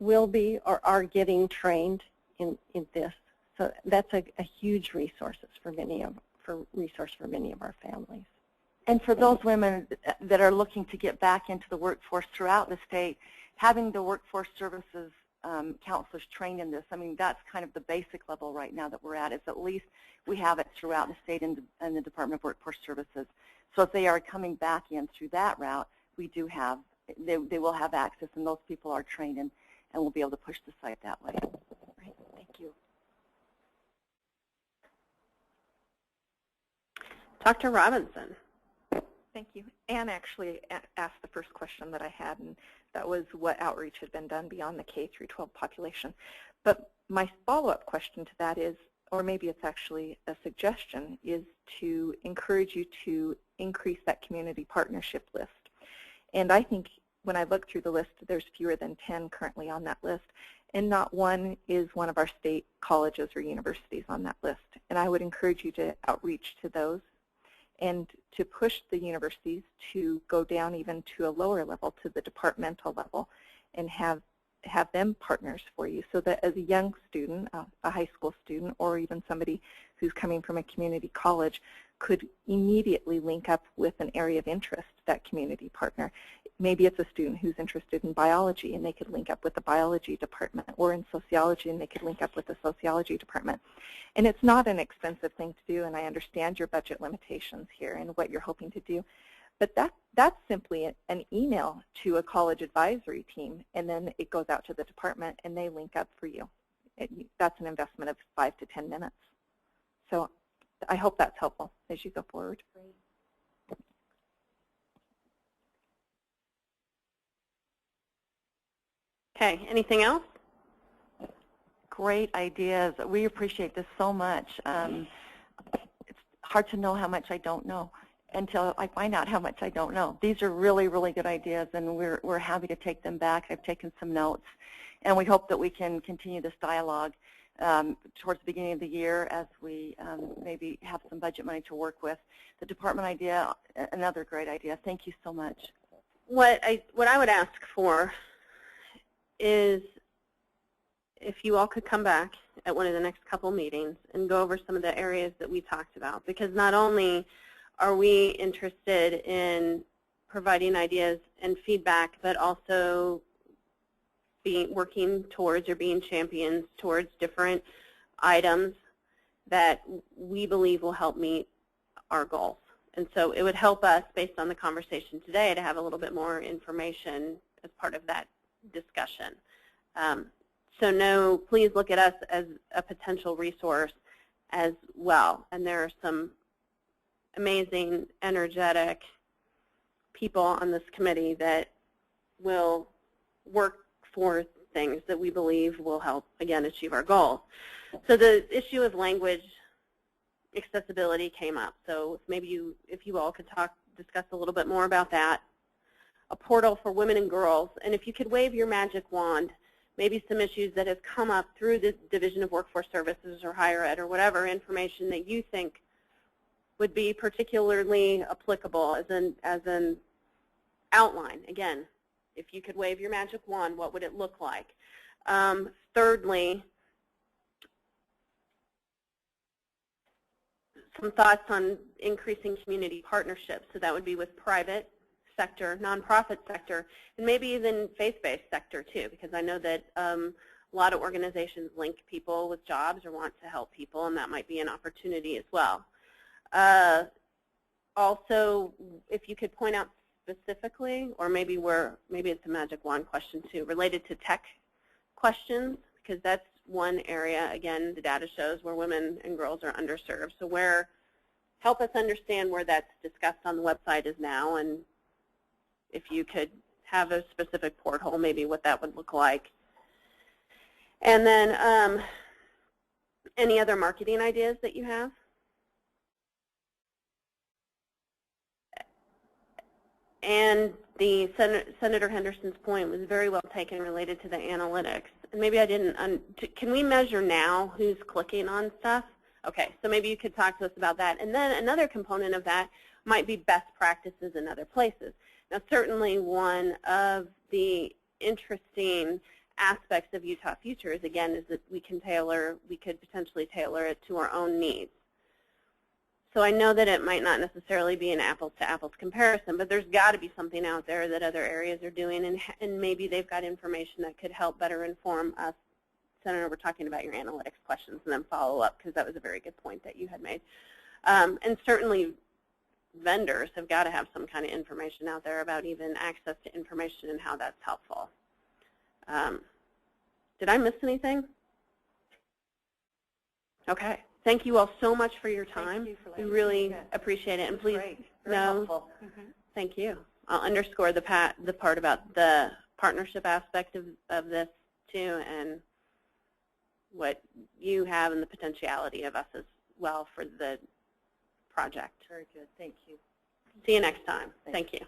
will be or are getting trained in this. So that's a huge resource for many of our families. And for those women that are looking to get back into the workforce throughout the state, having the workforce services counselors trained in this, that's kind of the basic level right now that we're at, is at least we have it throughout the state and the Department of Workforce Services. So if they are coming back in through that route, we do have, they will have access, and those people are trained and will be able to push the site that way. Right. Thank you. Dr. Robinson. Thank you. Anne actually asked the first question that I had, and that was what outreach had been done beyond the K-12 population. But my follow-up question to that is, or maybe it's actually a suggestion, is to encourage you to increase that community partnership list. And I think when I look through the list, there's fewer than 10 currently on that list, and not one is one of our state colleges or universities on that list. And I would encourage you to outreach to those and to push the universities to go down even to a lower level, to the departmental level, and have them partners for you, so that as a young student, a high school student, or even somebody who's coming from a community college, could immediately link up with an area of interest, that community partner. Maybe it's a student who's interested in biology, and they could link up with the biology department, or in sociology, and they could link up with the sociology department. And it's not an expensive thing to do, and I understand your budget limitations here and what you're hoping to do. But that's simply an email to a college advisory team, and then it goes out to the department, and they link up for you. That's an investment of 5 to 10 minutes. So I hope that's helpful as you go forward. Great. Okay, anything else? Great ideas. We appreciate this so much. It's hard to know how much I don't know until I find out how much I don't know. These are really, really good ideas, and we're happy to take them back. I've taken some notes, and we hope that we can continue this dialogue towards the beginning of the year as we maybe have some budget money to work with. The department idea, another great idea. Thank you so much. What I would ask for is if you all could come back at one of the next couple meetings and go over some of the areas that we talked about, because not only are we interested in providing ideas and feedback, but also working towards or being champions towards different items that we believe will help meet our goals. And so it would help us, based on the conversation today, to have a little bit more information as part of that discussion. So no, please look at us as a potential resource as well. And there are some amazing, energetic people on this committee that will work for things that we believe will help, again, achieve our goals. So the issue of language accessibility came up. So if you all could discuss a little bit more about that. A portal for women and girls, and if you could wave your magic wand, maybe some issues that have come up through the Division of Workforce Services or Higher Ed or whatever information that you think would be particularly applicable as an outline. Again, if you could wave your magic wand, what would it look like? Thirdly, some thoughts on increasing community partnerships. So that would be with private sector, nonprofit sector, and maybe even faith-based sector too, because I know that a lot of organizations link people with jobs or want to help people, and that might be an opportunity as well. Also, if you could point out specifically, or maybe it's a magic wand question too, related to tech questions, because that's one area, again, the data shows where women and girls are underserved. So help us understand where that's discussed on the website is now, and if you could have a specific porthole, maybe what that would look like. And then any other marketing ideas that you have? And the Senator Henderson's point was very well taken related to the analytics. And maybe I didn't, can we measure now who's clicking on stuff? Okay, so maybe you could talk to us about that. And then another component of that might be best practices in other places. Now certainly one of the interesting aspects of Utah Futures, again, is that we could potentially tailor it to our own needs. So I know that it might not necessarily be an apples-to-apples comparison, but there's got to be something out there that other areas are doing, and maybe they've got information that could help better inform us. Senator, we're talking about your analytics questions and then follow up, because that was a very good point that you had made. And certainly vendors have got to have some kind of information out there about even access to information and how that's helpful. Did I miss anything? Okay. Thank you all so much for your time. We really appreciate it. And please know, thank you. I'll underscore the part about the partnership aspect of this too, and what you have and the potentiality of us as well for the project. Very good. Thank you. See you next time. Thank you.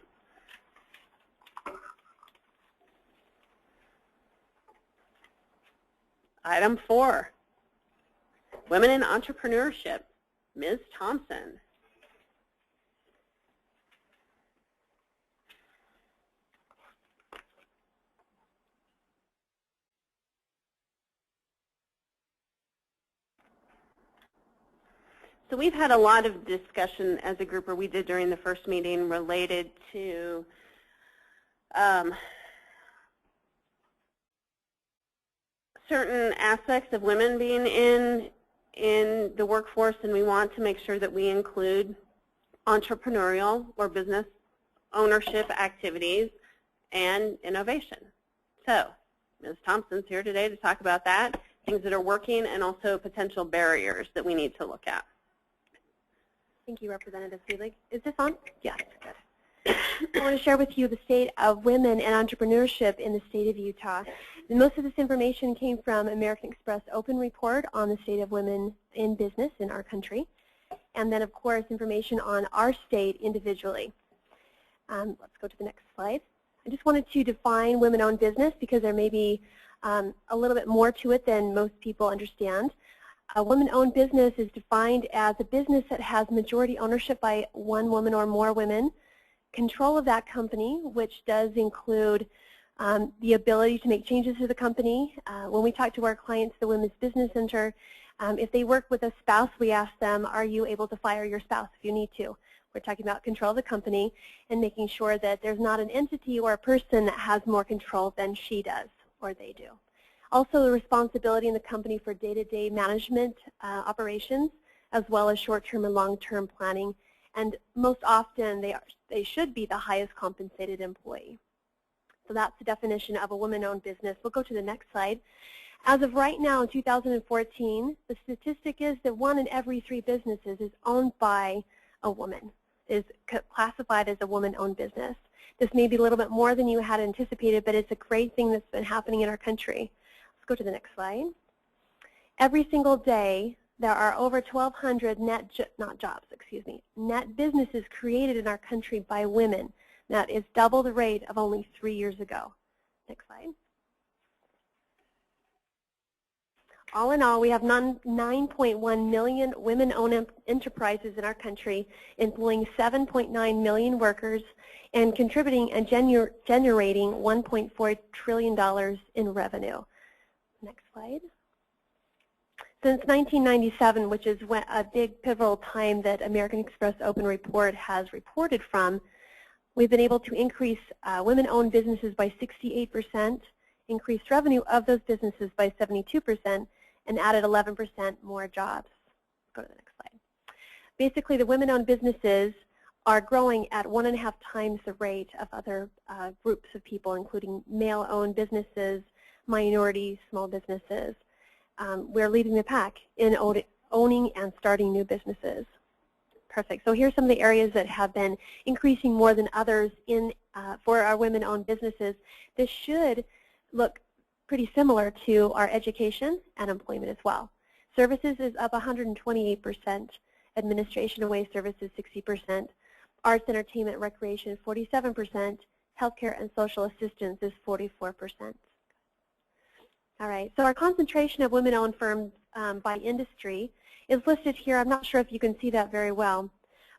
Item 4. Women in Entrepreneurship, Ms. Thompson. So we've had a lot of discussion as a group, or we did during the first meeting, related to certain aspects of women being in the workforce, and we want to make sure that we include entrepreneurial or business ownership activities and innovation. So Ms. Thompson's here today to talk about that, things that are working, and also potential barriers that we need to look at. Thank you, Representative Seelig. Is this on? Yes, good. I want to share with you the state of women and entrepreneurship in the state of Utah. And most of this information came from American Express Open Report on the state of women in business in our country. And then, of course, information on our state individually. Let's go to the next slide. I just wanted to define women-owned business because there may be a little bit more to it than most people understand. A women-owned business is defined as a business that has majority ownership by one woman or more women, control of that company, which does include the ability to make changes to the company. When we talk to our clients, the Women's Business Center, if they work with a spouse, we ask them, are you able to fire your spouse if you need to? We're talking about control of the company and making sure that there's not an entity or a person that has more control than she does or they do. Also, the responsibility in the company for day-to-day management operations, as well as short-term and long-term planning. And most often, they should be the highest compensated employee. So that's the definition of a woman-owned business. We'll go to the next slide. As of right now, in 2014, the statistic is that 1 in every 3 businesses is owned by a woman, is classified as a woman-owned business. This may be a little bit more than you had anticipated, but it's a great thing that's been happening in our country. Let's go to the next slide. Every single day, there are over 1,200 net businesses created in our country by women. That is double the rate of only 3 years ago. Next slide. All in all, we have 9.1 million women-owned enterprises in our country, employing 7.9 million workers and contributing and generating $1.4 trillion in revenue. Next slide. Since 1997, which is a big pivotal time that American Express Open Report has reported from, we've been able to increase women-owned businesses by 68%, increased revenue of those businesses by 72%, and added 11% more jobs. Go to the next slide. Basically, the women-owned businesses are growing at 1.5 times the rate of other groups of people, including male-owned businesses, minority small businesses. We're leading the pack in owning and starting new businesses. Perfect. So here's some of the areas that have been increasing more than others for our women-owned businesses. This should look pretty similar to our education and employment as well. Services is up 128%, administration and waste services 60%, arts, entertainment, recreation 47%, healthcare and social assistance is 44%. All right, so our concentration of women-owned firms by industry is listed here. I'm not sure if you can see that very well,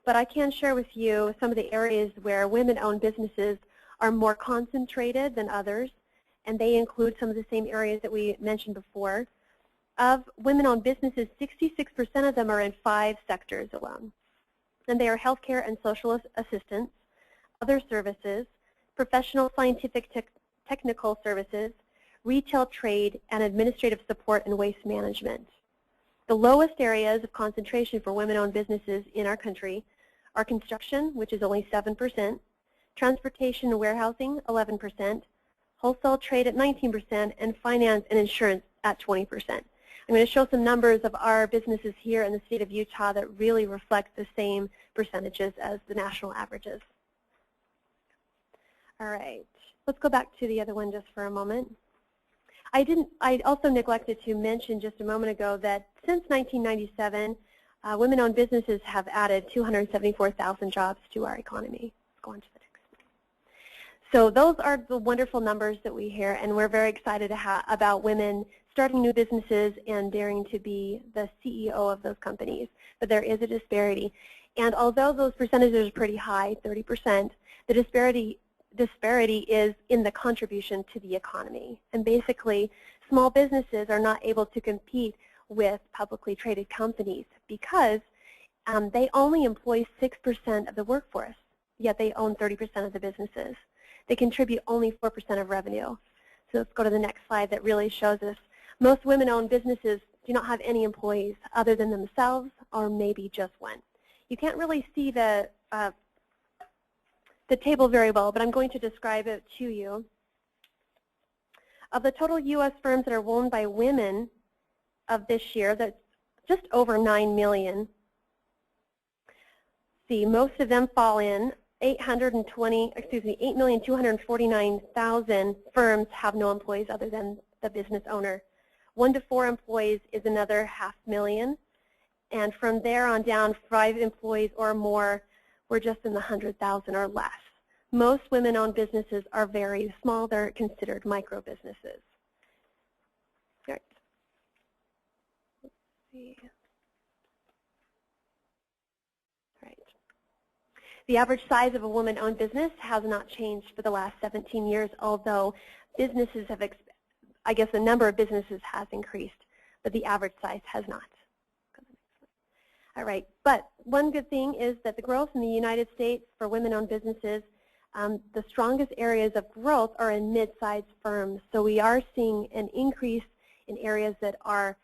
but I can share with you some of the areas where women-owned businesses are more concentrated than others, and they include some of the same areas that we mentioned before. Of women-owned businesses, 66% of them are in 5 sectors alone, and they are healthcare and social assistance, other services, professional scientific technical services, retail trade, and administrative support and waste management. The lowest areas of concentration for women-owned businesses in our country are construction, which is only 7%, transportation and warehousing, 11%, wholesale trade at 19%, and finance and insurance at 20%. I'm going to show some numbers of our businesses here in the state of Utah that really reflect the same percentages as the national averages. All right, let's go back to the other one just for a moment. I also neglected to mention just a moment ago that since 1997, women-owned businesses have added 274,000 jobs to our economy. Let's go on to the next one. So those are the wonderful numbers that we hear, and we're very excited about women starting new businesses and daring to be the CEO of those companies. But there is a disparity. And although those percentages are pretty high, 30%, the disparity is in the contribution to the economy. And basically, small businesses are not able to compete with publicly traded companies because they only employ 6% of the workforce, yet they own 30% of the businesses. They contribute only 4% of revenue. So let's go to the next slide that really shows us. Most women-owned businesses do not have any employees other than themselves or maybe just one. You can't really see the table very well, but I'm going to describe it to you. Of the total U.S. firms that are owned by women of this year, that's just over 9 million. See, most of them fall in 8,249,000 firms have no employees other than the business owner. 1 to 4 employees is another 500,000, and from there on down, 5 employees or more, we're just in the 100,000 or less. Most women-owned businesses are very small. They're considered micro businesses. All right. Let's see. All right. The average size of a woman-owned business has not changed for the last 17 years, although businesses have, I guess the number of businesses has increased, but the average size has not. All right, but one good thing is that the growth in the United States for women-owned businesses, the strongest areas of growth are in mid-sized firms. So we are seeing an increase in areas that are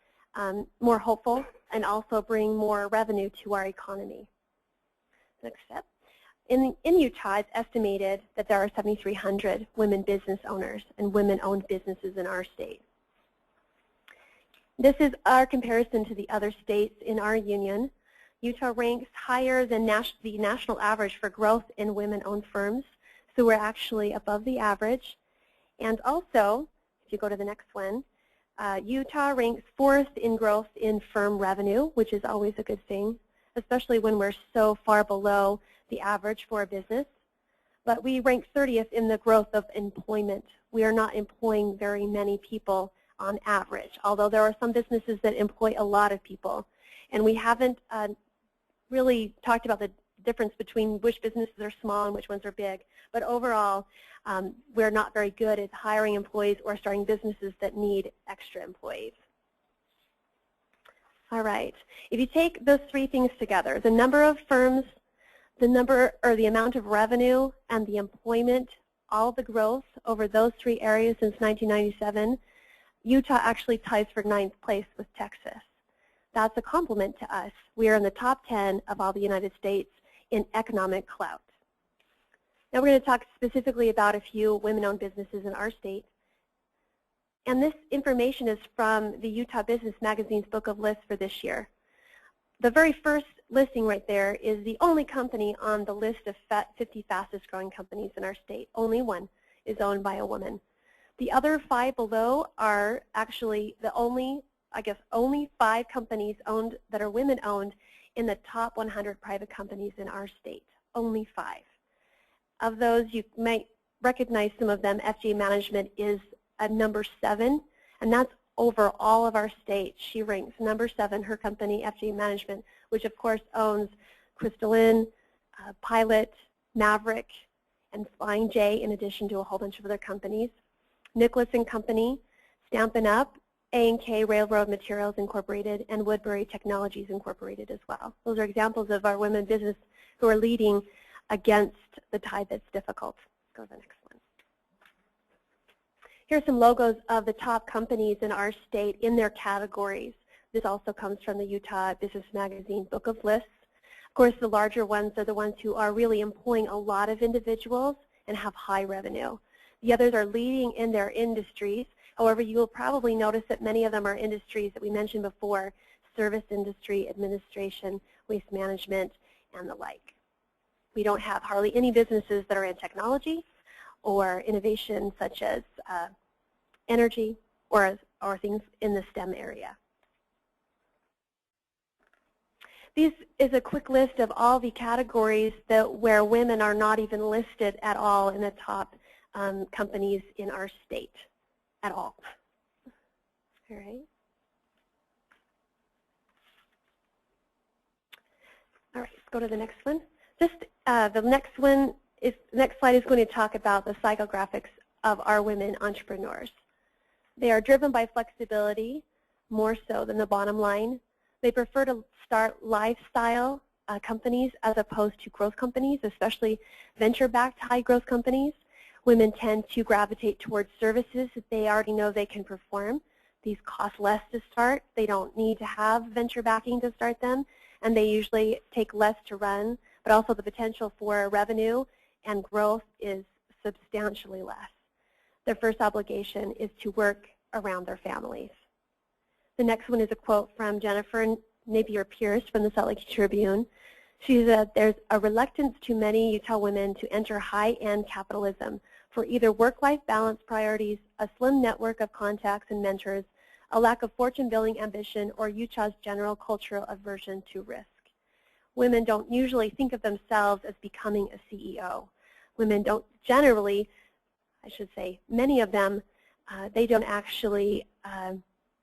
more hopeful and also bring more revenue to our economy. Next step. In Utah, it's estimated that there are 7,300 women business owners and women-owned businesses in our state. This is our comparison to the other states in our union. Utah ranks higher than the national average for growth in women-owned firms, so we're actually above the average. And also, if you go to the next one, Utah ranks 4th in growth in firm revenue, which is always a good thing, especially when we're so far below the average for a business. But we rank 30th in the growth of employment. We are not employing very many people on average, although there are some businesses that employ a lot of people. And we haven't really talked about the difference between which businesses are small and which ones are big. But overall, we're not very good at hiring employees or starting businesses that need extra employees. All right. If you take those three things together, the number of firms, the number or the amount of revenue, and the employment, all the growth over those three areas since 1997, Utah actually ties for 9th place with Texas. That's a compliment to us. We are in the top 10 of all the United States in economic clout. Now we're going to talk specifically about a few women-owned businesses in our state. And this information is from the Utah Business Magazine's Book of Lists for this year. The very first listing right there is the only company on the list of 50 fastest growing companies in our state. Only one is owned by a woman. The other 5 below are actually the only 5 companies owned that are women-owned in the top 100 private companies in our state. Only 5. Of those, you might recognize some of them. FJ Management is at number 7, and that's over all of our states. She ranks number 7, her company, FJ Management, which of course owns Crystalline, Pilot, Maverick, and Flying J, in addition to a whole bunch of other companies. Nicholas & Company, Stampin' Up, A&K Railroad Materials Incorporated, and Woodbury Technologies Incorporated as well. Those are examples of our women business who are leading against the tide that's difficult. Go to the next one. Here's some logos of the top companies in our state in their categories. This also comes from the Utah Business Magazine Book of Lists. Of course, the larger ones are the ones who are really employing a lot of individuals and have high revenue. The others are leading in their industries. However, you will probably notice that many of them are industries that we mentioned before: service industry, administration, waste management, and the like. We don't have hardly any businesses that are in technology or innovation such as energy or things in the STEM area. This is a quick list of all the categories where women are not even listed at all in the top companies in our state at all. All right. All right, let's go to the next one. The next slide is going to talk about the psychographics of our women entrepreneurs. They are driven by flexibility more so than the bottom line. They prefer to start lifestyle companies as opposed to growth companies, especially venture-backed high-growth companies. Women tend to gravitate towards services that they already know they can perform. These cost less to start. They don't need to have venture backing to start them, and they usually take less to run, but also the potential for revenue and growth is substantially less. Their first obligation is to work around their families. The next one is a quote from Jennifer Napier-Pierce from the Salt Lake Tribune. She said, "There's a reluctance to many Utah women to enter high-end capitalism for either work-life balance priorities, a slim network of contacts and mentors, a lack of fortune-building ambition, or Utah's general cultural aversion to risk." Women don't usually think of themselves as becoming a CEO. Women don't generally, I should say, many of them, they don't actually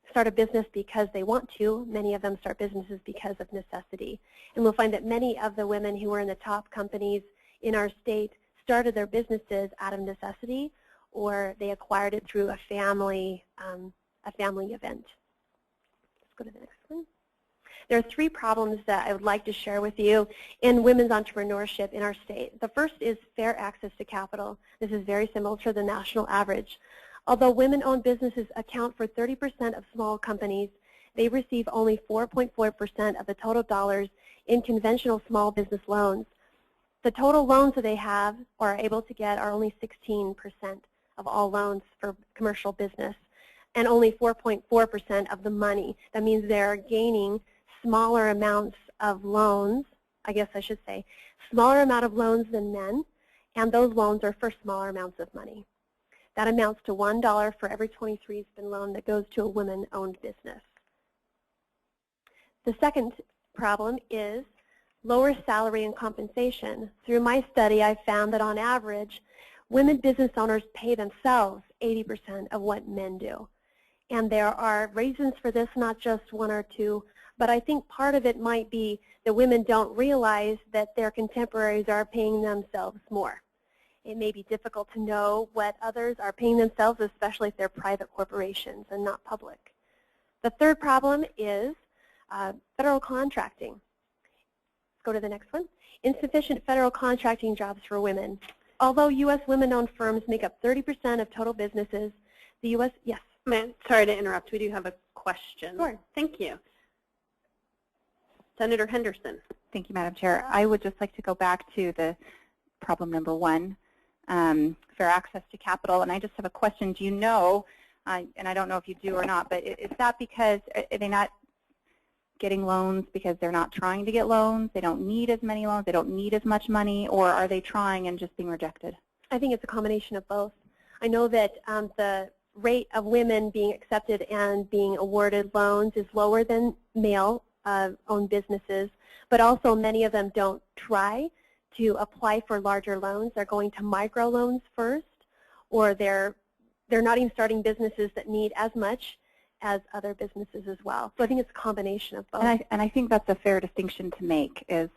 start a business because they want to. Many of them start businesses because of necessity. And we'll find that many of the women who are in the top companies in our state started their businesses out of necessity, or they acquired it through a family event. Let's go to the next one. There are 3 problems that I would like to share with you in women's entrepreneurship in our state. The first is fair access to capital. This is very similar to the national average. Although women-owned businesses account for 30% of small companies, they receive only 4.4% of the total dollars in conventional small business loans. The total loans that they have or are able to get are only 16% of all loans for commercial business, and only 4.4% of the money. That means they're gaining smaller amounts of loans, I guess I should say, smaller amount of loans than men, and those loans are for smaller amounts of money. That amounts to $1 for every 23 spin loan that goes to a women-owned business. The second problem is lower salary and compensation. Through my study, I found that on average, women business owners pay themselves 80% of what men do. And there are reasons for this, not just one or two, but I think part of it might be that women don't realize that their contemporaries are paying themselves more. It may be difficult to know what others are paying themselves, especially if they're private corporations and not public. The third problem is federal contracting. Let's go to the next one. Insufficient federal contracting jobs for women. Although U.S. women-owned firms make up 30% of total businesses, the U.S. Yes. Sorry to interrupt. We do have a question. Sure. Thank you. Senator Henderson. Thank you, Madam Chair. I would just like to go back to the problem number 1, fair access to capital. And I just have a question. Do you know, and I don't know if you do or not, but is that because are they not getting loans because they're not trying to get loans? They don't need as many loans? They don't need as much money? Or are they trying and just being rejected? I think it's a combination of both. I know that the rate of women being accepted and being awarded loans is lower than male-owned businesses, but also many of them don't try to apply for larger loans. They're going to micro loans first, or they're not even starting businesses that need as much as other businesses as well. So I think it's a combination of both. And I think that's a fair distinction to make. I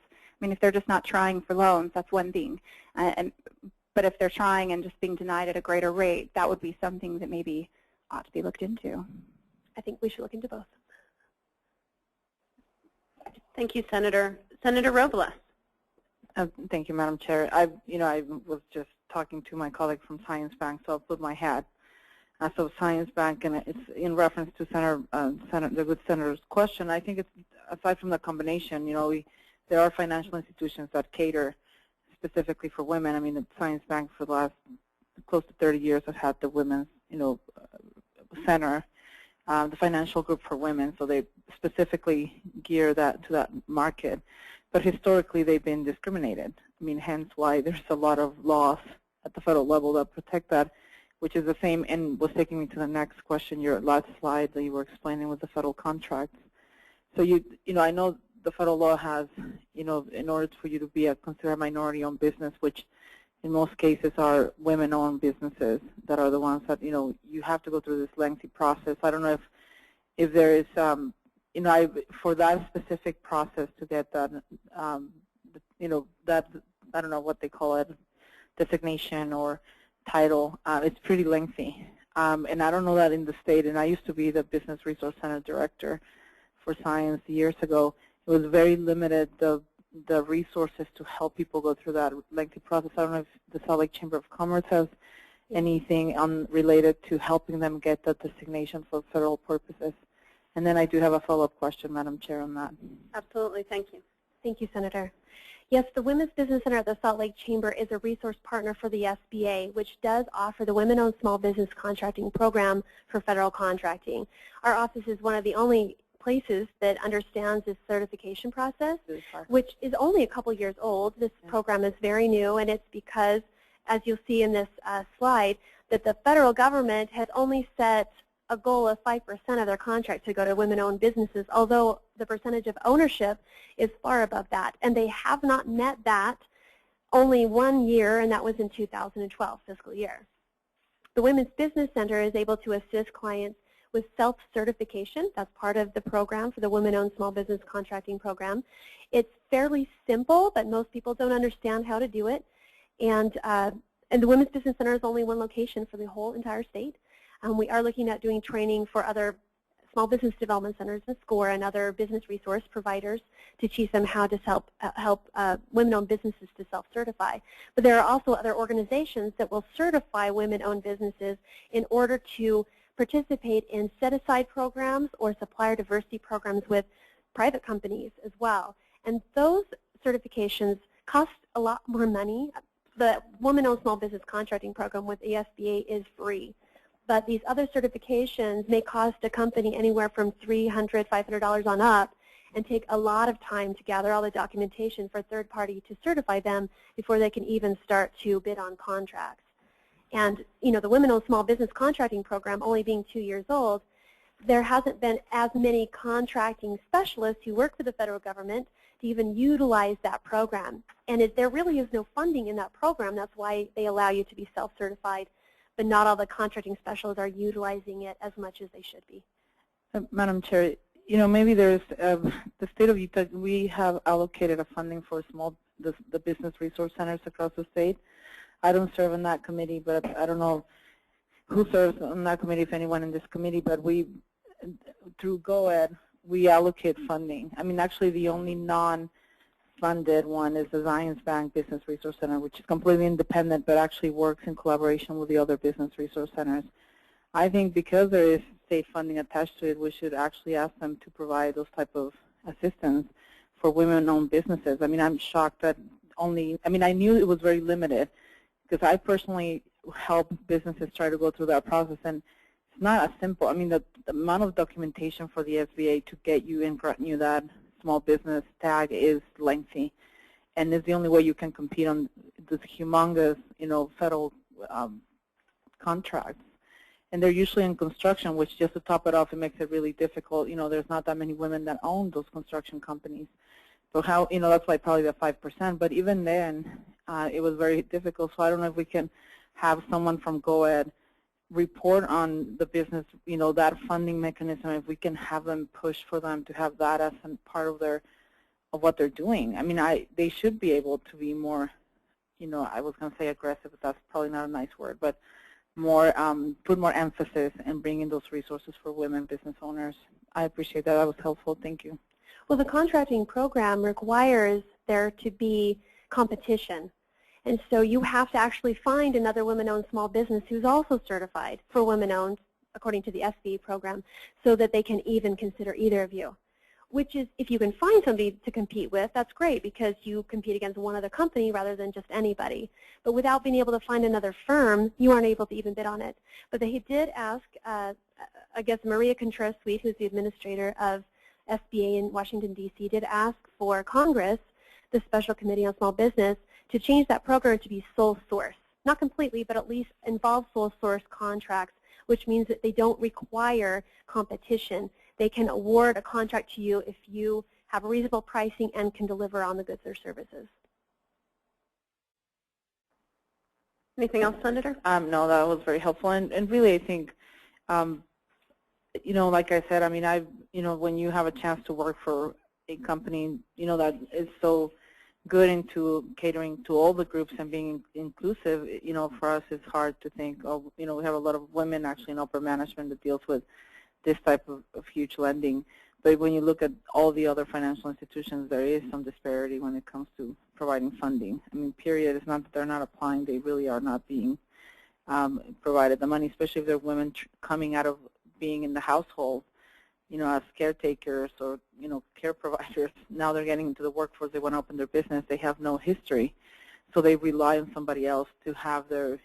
mean, if they're just not trying for loans, that's one thing. But if they're trying and just being denied at a greater rate, that would be something that maybe ought to be looked into. I think we should look into both. Thank you, Senator. Senator Robles. Thank you, Madam Chair. I was just talking to my colleague from Science Bank, so I'll put my hat. So Science Bank, and it's in reference to the good senator's question. I think it's aside from the combination. There are financial institutions that cater specifically for women. I mean, the Science Bank for the last close to 30 years has had the women's, center, the financial group for women. So they specifically gear that to that market. But historically, they've been discriminated. I mean, hence why there's a lot of laws at the federal level that protect that, which is the same, and was taking me to the next question, your last slide that you were explaining with the federal contracts. So I know the federal law has, in order for you to be considered a minority-owned business, which in most cases are women-owned businesses that are the ones that, you have to go through this lengthy process. I don't know if there is, for that specific process to get that, that, I don't know what they call it, designation or title, it's pretty lengthy. And I don't know that in the state, and I used to be the Business Resource Center Director for Science years ago. It was very limited, the resources to help people go through that lengthy process. I don't know if the Salt Lake Chamber of Commerce has anything related to helping them get that designation for federal purposes. And then I do have a follow-up question, Madam Chair, on that. Absolutely. Thank you. Thank you, Senator. Yes, the Women's Business Center at the Salt Lake Chamber is a resource partner for the SBA, which does offer the Women-Owned Small Business Contracting Program for federal contracting. Our office is one of the only places that understands this certification process, which is only a couple years old. This program is very new, and it's because, as you'll see in this slide, that the federal government has only set a goal of 5% of their contract to go to women-owned businesses, although the percentage of ownership is far above that. And they have not met that only 1 year, and that was in 2012 fiscal year. The Women's Business Center is able to assist clients with self-certification. That's part of the program for the Women-Owned Small Business Contracting Program. It's fairly simple, but most people don't understand how to do it. And the Women's Business Center is only one location for the whole entire state. We are looking at doing training for other small business development centers and SCORE and other business resource providers to teach them how to help women-owned businesses to self-certify. But there are also other organizations that will certify women-owned businesses in order to participate in set-aside programs or supplier diversity programs with private companies as well. And those certifications cost a lot more money. The Women-Owned Small Business Contracting Program with the SBA is free. But these other certifications may cost a company anywhere from $300, $500 on up and take a lot of time to gather all the documentation for a third party to certify them before they can even start to bid on contracts. And the Women-Owned Small Business Contracting Program only being 2 years old, there hasn't been as many contracting specialists who work for the federal government to even utilize that program. And there really is no funding in that program. That's why they allow you to be self-certified. but not all the contracting specialists are utilizing it as much as they should be. Madam Chair, maybe there's the state of Utah. We have allocated a funding for the business resource centers across the state. I don't serve on that committee, but I don't know who serves on that committee, if anyone in this committee, but through GOED, we allocate funding. I mean, actually, the only non-funded one is the Zions Bank Business Resource Center, which is completely independent, but actually works in collaboration with the other business resource centers. I think because there is state funding attached to it, we should actually ask them to provide those type of assistance for women-owned businesses. I mean, I'm shocked that I knew it was very limited because I personally help businesses try to go through that process, and it's not as simple. I mean, the amount of documentation for the SBA to get you and grant you that small business tag is lengthy, and it's the only way you can compete on this humongous, federal contracts. And they're usually in construction, which just to top it off, it makes it really difficult. There's not that many women that own those construction companies. So that's why probably the 5%. But even then, it was very difficult. So I don't know if we can have someone from GOED report on the business, that funding mechanism, if we can have them push for them to have that as a part of what they're doing. I mean, they should be able to be more, I was going to say aggressive, but that's probably not a nice word, but more, put more emphasis in bringing those resources for women business owners. I appreciate that. That was helpful. Thank you. Well, the contracting program requires there to be competition. And so you have to actually find another women-owned small business who's also certified for women-owned, according to the SBA program, so that they can even consider either of you. Which is, if you can find somebody to compete with, that's great because you compete against one other company rather than just anybody. But without being able to find another firm, you aren't able to even bid on it. But they did ask, I guess Maria Contreras-Sweet, who's the administrator of SBA in Washington, D.C., did ask for Congress, the Special Committee on Small Business, to change that program to be sole source. Not completely, but at least involve sole source contracts, which means that they don't require competition. They can award a contract to you if you have reasonable pricing and can deliver on the goods or services. Anything else, Senator? No, that was very helpful. And really, I think, like I said, I mean, when you have a chance to work for a company, that is so good into catering to all the groups and being inclusive, for us it's hard to think, oh, we have a lot of women actually in upper management that deals with this type of huge lending. But when you look at all the other financial institutions, there is some disparity when it comes to providing funding. I mean, period. It's not that they're not applying. They really are not being provided the money, especially if they're women coming out of being in the household, as caretakers or, care providers. Now they're getting into the workforce. They want to open their business. They have no history. So they rely on somebody else to have their,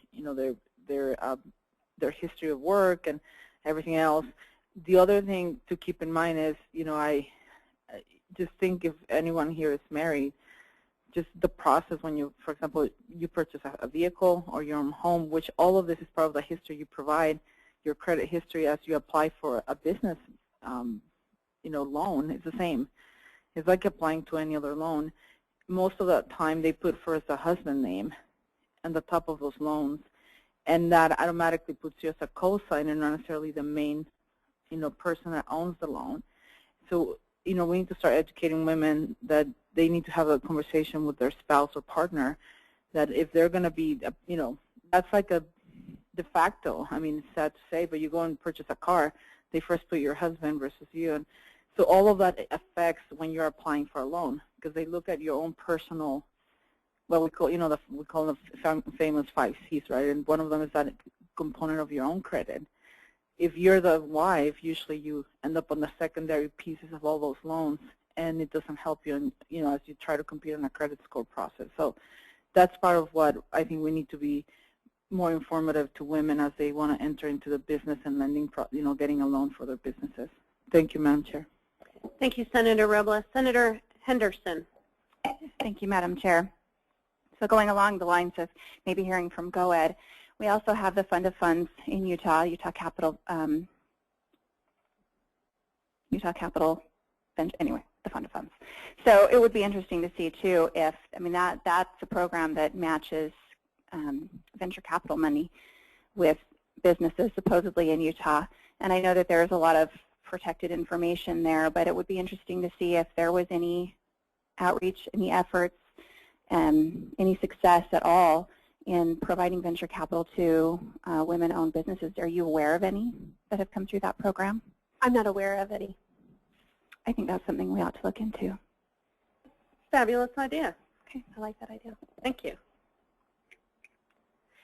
their history of work and everything else. The other thing to keep in mind is, I just think if anyone here is married, just the process when you, for example, you purchase a vehicle or your own home, which all of this is part of the history you provide, your credit history as you apply for a business, loan is the same. It's like applying to any other loan. Most of the time they put first a husband name on the top of those loans, and that automatically puts you as a co-signer, not necessarily the main person that owns the loan. So, we need to start educating women that they need to have a conversation with their spouse or partner that if they're going to be, that's like a de facto. I mean, it's sad to say, but you go and purchase a car, they first put your husband versus you. And so all of that affects when you're applying for a loan because they look at your own personal, we call them famous 5 C's, right? And one of them is that component of your own credit. If you're the wife, usually you end up on the secondary pieces of all those loans, and it doesn't help you, as you try to compete in a credit score process. So that's part of what I think we need to be more informative to women as they want to enter into the business and lending, getting a loan for their businesses. Thank you, Madam Chair. Thank you, Senator Robles. Senator Henderson. Thank you, Madam Chair. So going along the lines of maybe hearing from GOED, we also have the Fund of Funds in Utah Capital, anyway, the Fund of Funds. So it would be interesting to see, too, if, that's a program that matches venture capital money with businesses supposedly in Utah. And I know that there's a lot of protected information there, but it would be interesting to see if there was any outreach, any efforts, any success at all in providing venture capital to women-owned businesses. Are you aware of any that have come through that program? I'm not aware of any. I think that's something we ought to look into. Fabulous idea. Okay, I like that idea. Thank you.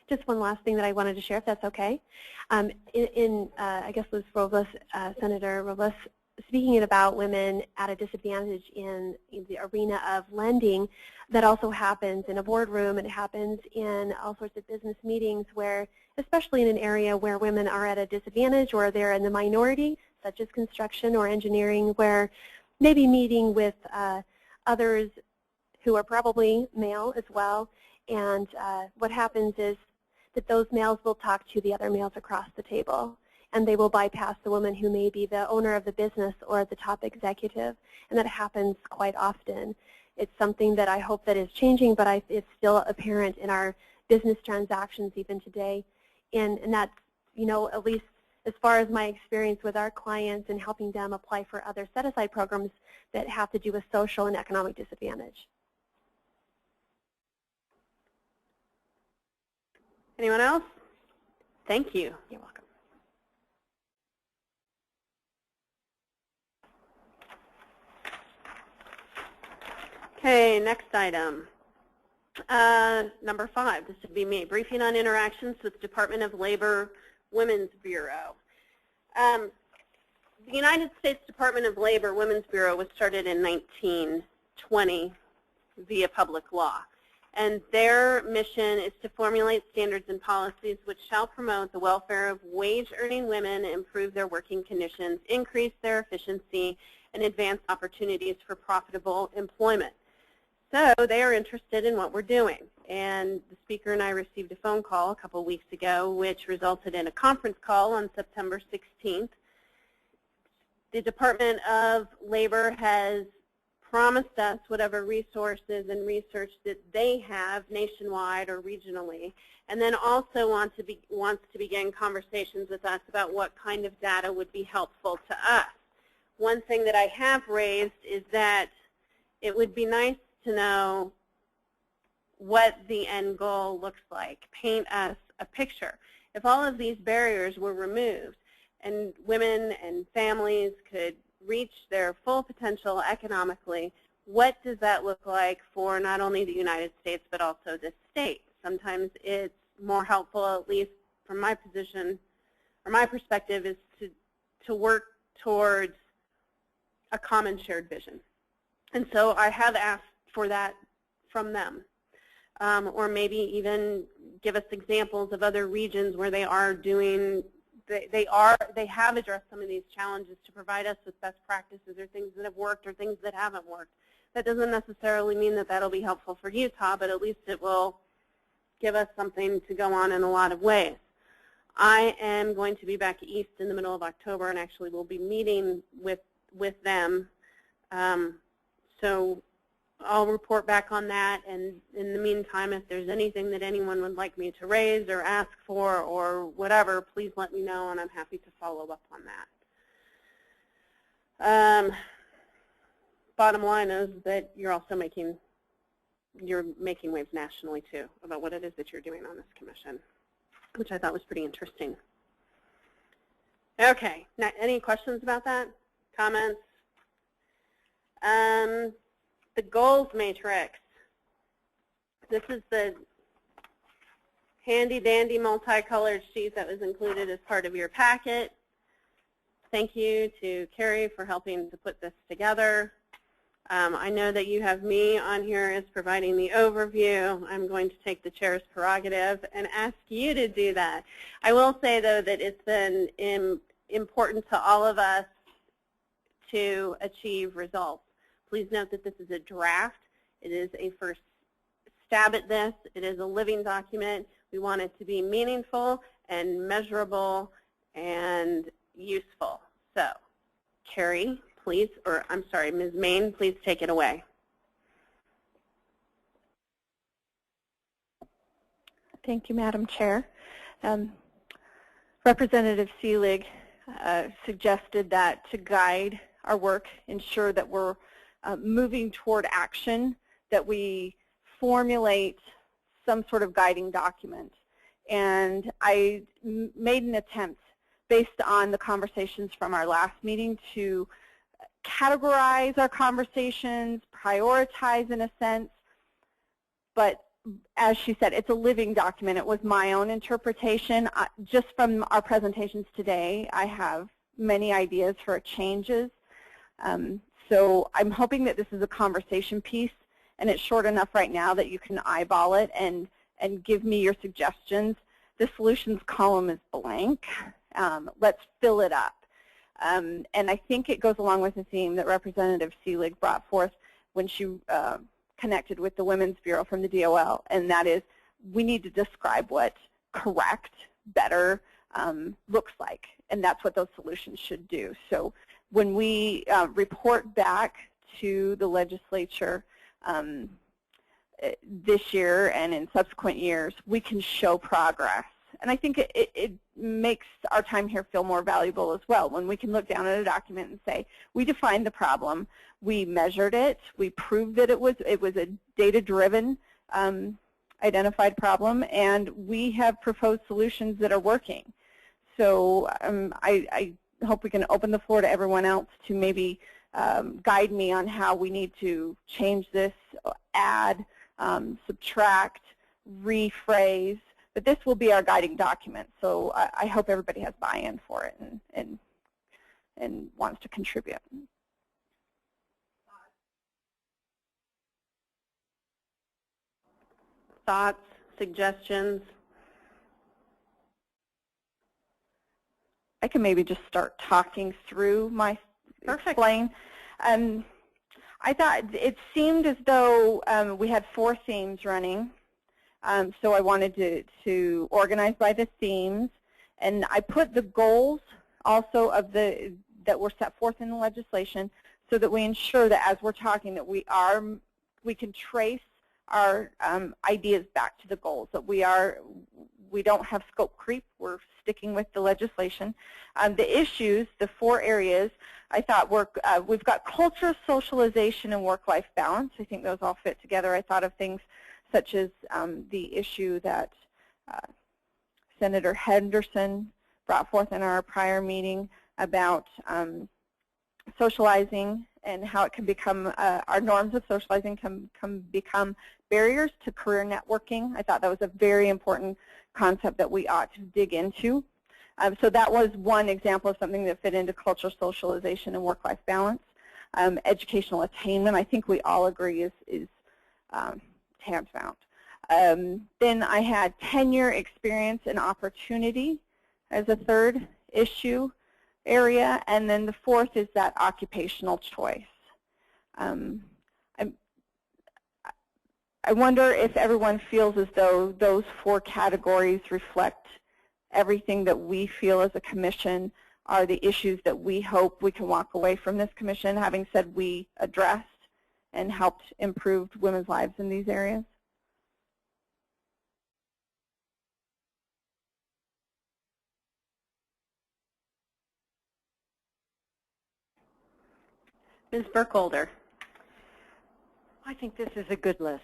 Just one last thing that I wanted to share, if that's okay. I guess Liz Robles, Senator Robles, speaking about women at a disadvantage in the arena of lending, that also happens in a boardroom. It happens in all sorts of business meetings where, especially in an area where women are at a disadvantage or they're in the minority, such as construction or engineering, where maybe meeting with others who are probably male as well. And what happens is that those males will talk to the other males across the table, and they will bypass the woman who may be the owner of the business or the top executive, and that happens quite often. It's something that I hope that is changing, but it's still apparent in our business transactions even today, and that's, you know, at least as far as my experience with our clients and helping them apply for other set-aside programs that have to do with social and economic disadvantage. Anyone else? Thank you. You're welcome. Okay, next item. Number 5, this would be me, briefing on interactions with Department of Labor Women's Bureau. The United States Department of Labor Women's Bureau was started in 1920 via public law. And their mission is to formulate standards and policies which shall promote the welfare of wage-earning women, improve their working conditions, increase their efficiency, and advance opportunities for profitable employment. So they are interested in what we're doing. And the speaker and I received a phone call a couple weeks ago, which resulted in a conference call on September 16th. The Department of Labor has promised us whatever resources and research that they have nationwide or regionally, and then also wants to begin conversations with us about what kind of data would be helpful to us. One thing that I have raised is that it would be nice to know what the end goal looks like. Paint us a picture. If all of these barriers were removed and women and families could reach their full potential economically, what does that look like for not only the United States but also the state? Sometimes it's more helpful, at least from my position or my perspective, is to work towards a common shared vision. And so I have asked for that from them, or maybe even give us examples of other regions where they are doing. They have addressed some of these challenges to provide us with best practices or things that have worked or things that haven't worked. That doesn't necessarily mean that that'll be helpful for Utah, but at least it will give us something to go on in a lot of ways. I am going to be back east in the middle of October, and actually will be meeting with them. So I'll report back on that, and in the meantime, if there's anything that anyone would like me to raise or ask for or whatever, please let me know, and I'm happy to follow up on that. Bottom line is that you're also making waves nationally too about what it is that you're doing on this commission, which I thought was pretty interesting. Okay, now, any questions about that? Comments? The goals matrix. This is the handy-dandy multicolored sheet that was included as part of your packet. Thank you to Carrie for helping to put this together. I know that you have me on here as providing the overview. I'm going to take the chair's prerogative and ask you to do that. I will say, though, that it's been important to all of us to achieve results. Please note that this is a draft. It is a first stab at this. It is a living document. We want it to be meaningful and measurable and useful. So, Carrie, please, or I'm sorry, Ms. Main, please take it away. Thank you, Madam Chair. Representative Seelig suggested that to guide our work, ensure that we're moving toward action, that we formulate some sort of guiding document. And I made an attempt based on the conversations from our last meeting to categorize our conversations, prioritize in a sense, but as she said, it's a living document. It was my own interpretation. Just from our presentations today, I have many ideas for changes. So I'm hoping that this is a conversation piece, and it's short enough right now that you can eyeball it and give me your suggestions. The solutions column is blank. Let's fill it up. And I think it goes along with the theme that Representative Seelig brought forth when she connected with the Women's Bureau from the DOL, and that is we need to describe what correct, better looks like, and that's what those solutions should do. So when we report back to the legislature this year and in subsequent years, we can show progress. And I think it makes our time here feel more valuable as well when we can look down at a document and say, we defined the problem, we measured it, we proved that it was a data-driven identified problem, and we have proposed solutions that are working. So I hope we can open the floor to everyone else to maybe guide me on how we need to change this, add, subtract, rephrase. But this will be our guiding document, so I hope everybody has buy-in for it and wants to contribute. Thoughts, suggestions? I can maybe just start talking through my explain. I thought it seemed as though we had 4 themes running. So I wanted to organize by the themes, and I put the goals also of that were set forth in the legislation, so that we ensure that as we're talking that we can trace our ideas back to the goals. That we don't have scope creep. We're sticking with the legislation. The issues, the 4 areas, I thought we've got culture, socialization, and work-life balance. I think those all fit together. I thought of things such as the issue that Senator Henderson brought forth in our prior meeting about socializing and how it can become, our norms of socializing can become barriers to career networking. I thought that was a very important concept that we ought to dig into. So that was one example of something that fit into culture, socialization, and work-life balance. Educational attainment, I think we all agree is tantamount. Then I had tenure, experience, and opportunity as a 3rd issue area, and then the 4th is that occupational choice. I wonder if everyone feels as though those 4 categories reflect everything that we feel as a commission are the issues that we hope we can walk away from this commission having said we addressed and helped improve women's lives in these areas. Ms. Burkholder. I think this is a good list.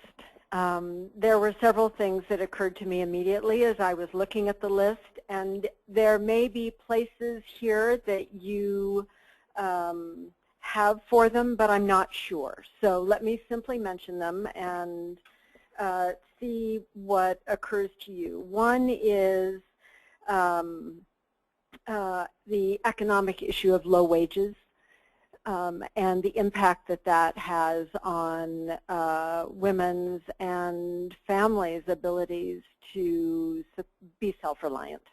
There were several things that occurred to me immediately as I was looking at the list, and there may be places here that you have for them, but I'm not sure. So let me simply mention them and see what occurs to you. One is the economic issue of low wages. And the impact that that has on women's and families' abilities to be self-reliant.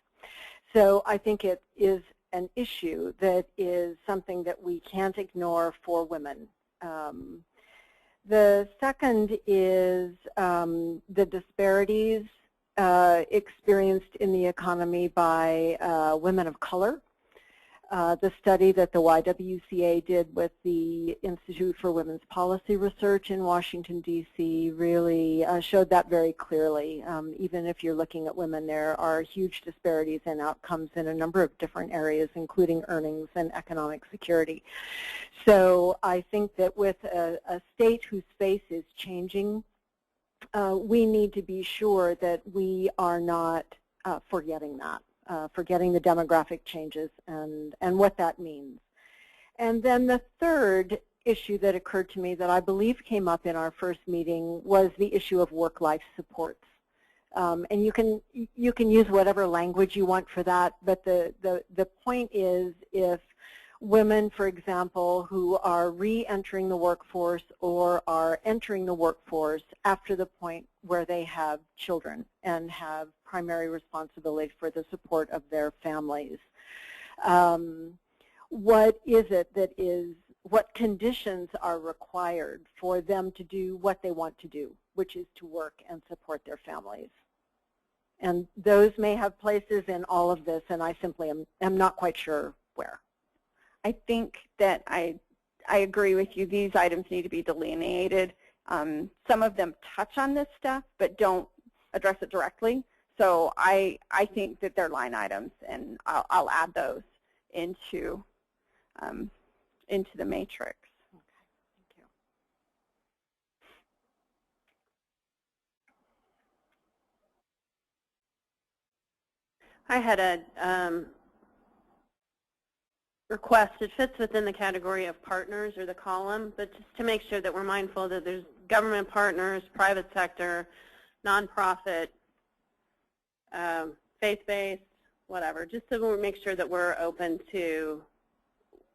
So I think it is an issue that is something that we can't ignore for women. The second is the disparities experienced in the economy by women of color. The study that the YWCA did with the Institute for Women's Policy Research in Washington, D.C. really showed that very clearly. Even if you're looking at women, there are huge disparities in outcomes in a number of different areas, including earnings and economic security. So I think that with a state whose face is changing, we need to be sure that we are not forgetting that. Forgetting the demographic changes and what that means. And then the third issue that occurred to me that I believe came up in our first meeting was the issue of work-life supports. And you can use whatever language you want for that, but the point is, if women, for example, who are re-entering the workforce or are entering the workforce after the point where they have children and have primary responsibility for the support of their families. What is it that is, what conditions are required for them to do what they want to do, which is to work and support their families? And those may have places in all of this, and I simply am not quite sure where. I think that I agree with you. These items need to be delineated. Some of them touch on this stuff, but don't address it directly. So I think that they're line items, and I'll add those into the matrix. Okay, thank you. I had a request. It fits within the category of partners or the column, but just to make sure that we're mindful that there's government partners, private sector, nonprofit, faith-based, whatever, just so we make sure that we're open to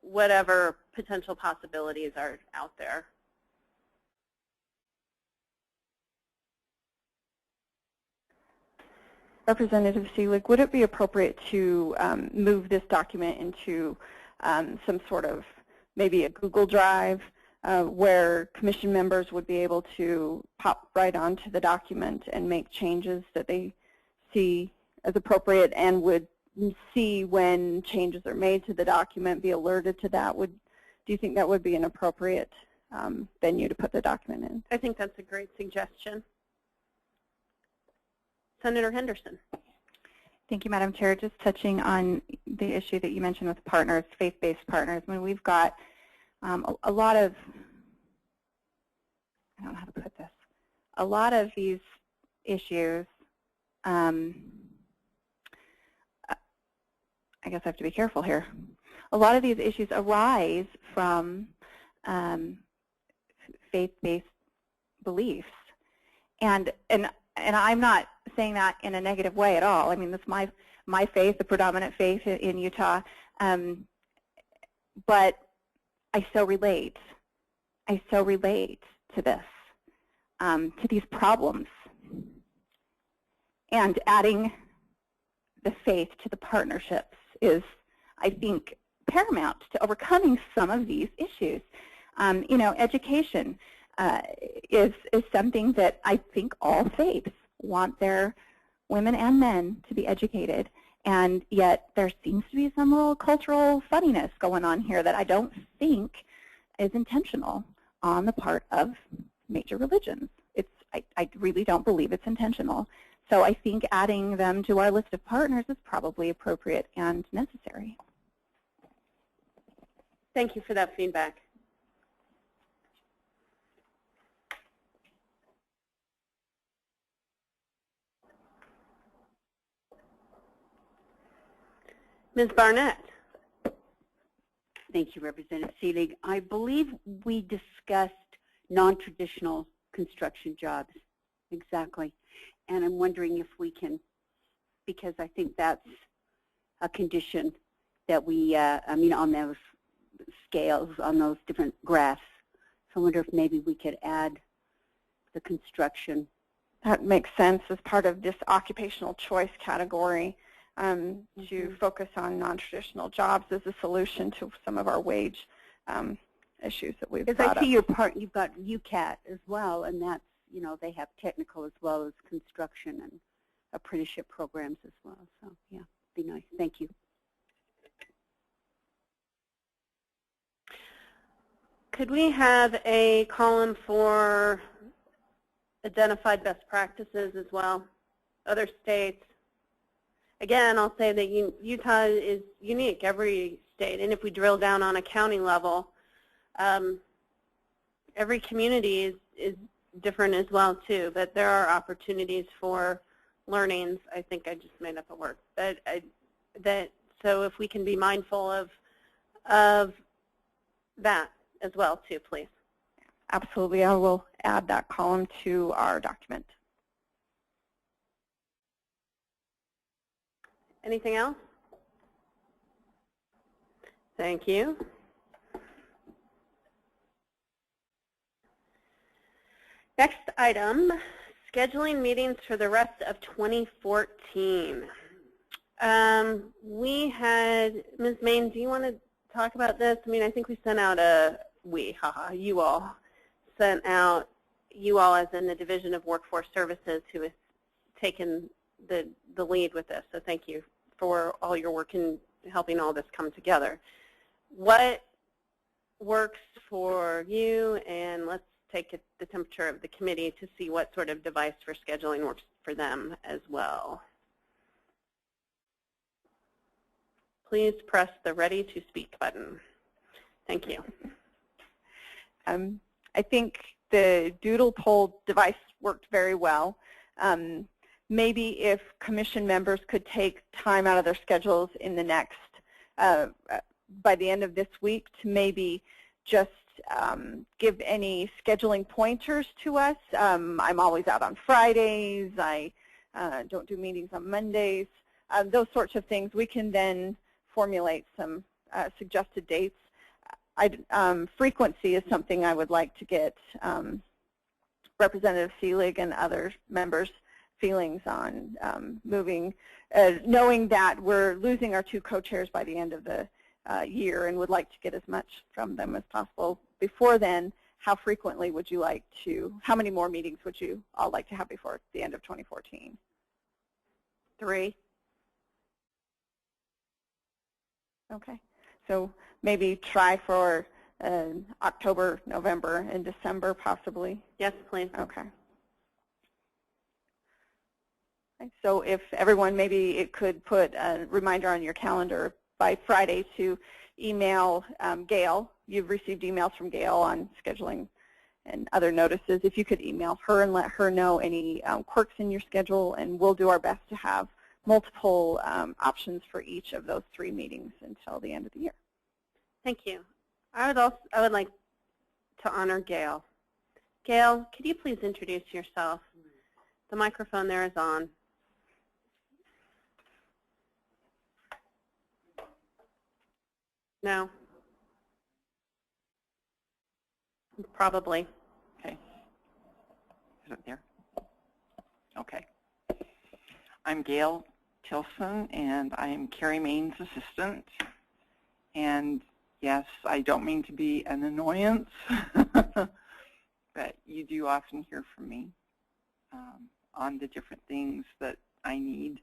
whatever potential possibilities are out there. Representative Seelig, would it be appropriate to move this document into some sort of maybe a Google Drive where commission members would be able to pop right onto the document and make changes that they see as appropriate, and would see when changes are made to the document, be alerted to that? Do you think that would be an appropriate venue to put the document in? I think that's a great suggestion. Senator Henderson. Thank you, Madam Chair. Just touching on the issue that you mentioned with partners, faith-based partners. I mean, we've got a lot of, I don't know how to put this, a lot of these issues, I guess I have to be careful here. A lot of these issues arise from faith-based beliefs. And I'm not saying that in a negative way at all. I mean, that's my faith, the predominant faith in Utah. But I so relate. I so relate to this, to these problems. And adding the faith to the partnerships is, I think, paramount to overcoming some of these issues. You know, education is something that I think all faiths want their women and men to be educated, and yet there seems to be some little cultural funniness going on here that I don't think is intentional on the part of major religions. I really don't believe it's intentional. So I think adding them to our list of partners is probably appropriate and necessary. Thank you for that feedback. Ms. Barnett. Thank you, Representative Seelig. I believe we discussed non-traditional construction jobs. Exactly. And I'm wondering if we can, because I think that's a condition that we, I mean, on those scales, on those different graphs. So I wonder if maybe we could add the construction. That makes sense as part of this occupational choice category, to focus on non-traditional jobs as a solution to some of our wage issues that we've brought up. Because I see your part, you've got UCAT as well, and that's, you know, they have technical as well as construction and apprenticeship programs as well. So, yeah, be nice. Thank you. could we have a column for identified best practices as well? Other states. Again, I'll say that Utah is unique, every state, and if we drill down on a county level, every community is different as well too, but there are opportunities for learnings. I think I just made up a word, but so if we can be mindful of that as well too, please. Absolutely, I will add that column to our document. Anything else? Thank you. Next item, scheduling meetings for the rest of 2014. We had, Ms. Main, do you want to talk about this? I mean, I think we sent out you all sent out, you all as in the Division of Workforce Services who has taken the lead with this, so thank you for all your work in helping all this come together. What works for you, and let's take the temperature of the committee to see what sort of device for scheduling works for them as well. Please press the ready to speak button. Thank you. I think the doodle poll device worked very well. Maybe if commission members could take time out of their schedules in the next, by the end of this week, to maybe just give any scheduling pointers to us. I'm always out on Fridays. I don't do meetings on Mondays. Those sorts of things. We can then formulate some suggested dates. Frequency is something I would like to get Representative Seelig and other members' feelings on moving, knowing that we're losing our 2 co-chairs by the end of the year and would like to get as much from them as possible. Before then, how frequently would you like to, how many more meetings would you all like to have before the end of 2014? 3? Okay, so maybe try for October, November, and December possibly. Yes, please. Okay. So if everyone, maybe it could put a reminder on your calendar by Friday to email Gail. You've received emails from Gail on scheduling and other notices. If you could email her and let her know any quirks in your schedule, and we'll do our best to have multiple options for each of those 3 meetings until the end of the year. Thank you. I would like to honor Gail. Gail, could you please introduce yourself? The microphone there is on. No? Probably. Okay. Is it there? Okay. I'm Gail Tilson, and I am Carrie Main's assistant. And yes, I don't mean to be an annoyance, but you do often hear from me on the different things that I need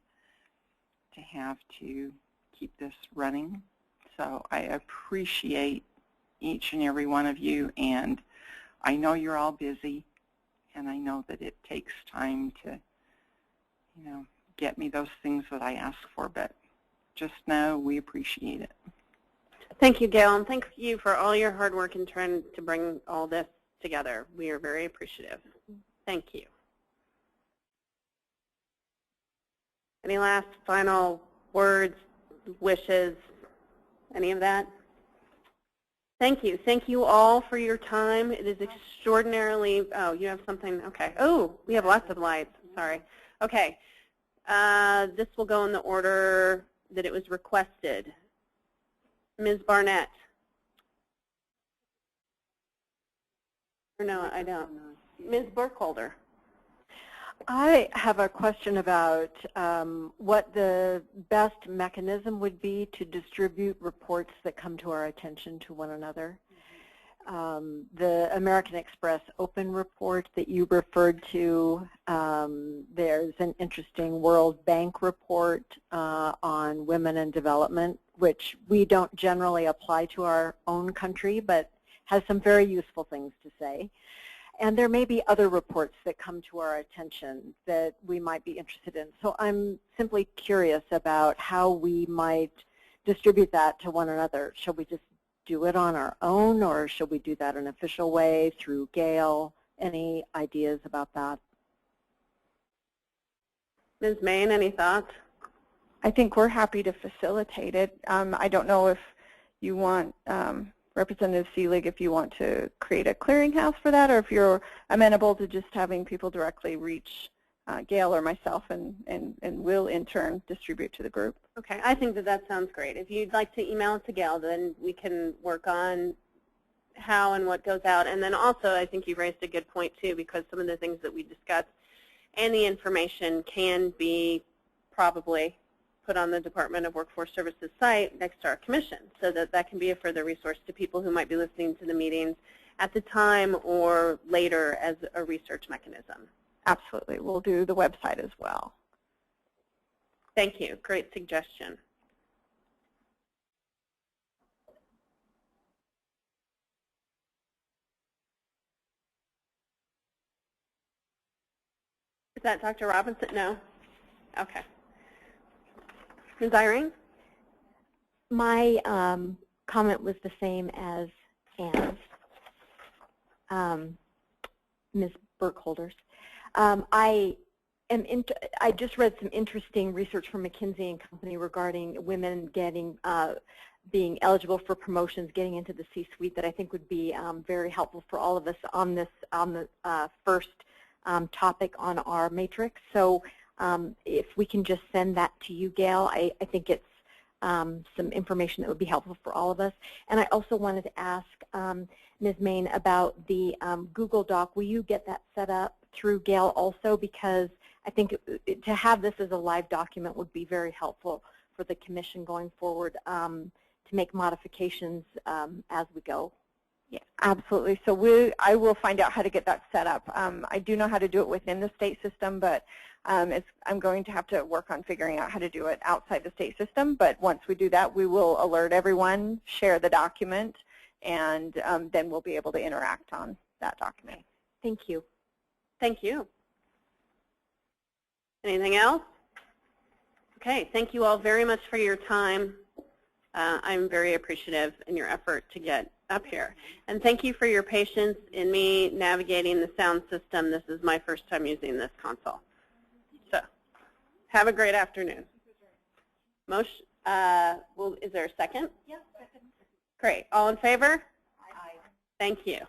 to have to keep this running. So I appreciate each and every one of you, and I know you're all busy, and I know that it takes time to, you know, get me those things that I ask for, but just know we appreciate it. Thank you, Gail, and thank you for all your hard work in trying to bring all this together. We are very appreciative. Thank you. Any last final words, wishes, any of that? Thank you. Thank you all for your time. It is extraordinarily, oh, you have something, okay. Oh, we have lots of lights, sorry. Okay, this will go in the order that it was requested. Ms. Barnett. Or no, I don't. Ms. Burkholder. I have a question about what the best mechanism would be to distribute reports that come to our attention to one another. The American Express Open report that you referred to, there's an interesting World Bank report on women and development, which we don't generally apply to our own country, but has some very useful things to say. And there may be other reports that come to our attention that we might be interested in. So I'm simply curious about how we might distribute that to one another. Should we just do it on our own, or should we do that in an official way through Gail? Any ideas about that? Ms. Main, any thoughts? I think we're happy to facilitate it. I don't know if you want, Representative Seelig, if you want to create a clearinghouse for that, or if you're amenable to just having people directly reach Gail or myself, and we'll in turn distribute to the group. Okay, I think that sounds great. If you'd like to email it to Gail, then we can work on how and what goes out. And then also, I think you raised a good point too, because some of the things that we discussed and the information can be probably put on the Department of Workforce Services site next to our commission, so that that can be a further resource to people who might be listening to the meetings at the time or later as a research mechanism. Absolutely. We'll do the website as well. Thank you. Great suggestion. Is that Dr. Robinson? No? Okay. Ms. Eyring? My comment was the same as Anne's, Ms. Burkholder's. I just read some interesting research from McKinsey and Company regarding women getting being eligible for promotions, getting into the C-suite, that I think would be very helpful for all of us on this the first topic on our matrix. So if we can just send that to you, Gail, I think it's some information that would be helpful for all of us. And I also wanted to ask Ms. Main about the Google Doc. Will you get that set up through Gail also? Because I think to have this as a live document would be very helpful for the commission going forward to make modifications as we go. Yeah, absolutely. So I will find out how to get that set up. I do know how to do it within the state system, but I'm going to have to work on figuring out how to do it outside the state system. But once we do that, we will alert everyone, share the document, and then we'll be able to interact on that document. Thank you. Thank you. Anything else? Okay, thank you all very much for your time. I'm very appreciative in your effort to get up here. And thank you for your patience in me navigating the sound system. This is my first time using this console. So have a great afternoon. Well, is there a second? Yes, second. Great. All in favor? Aye. Thank you.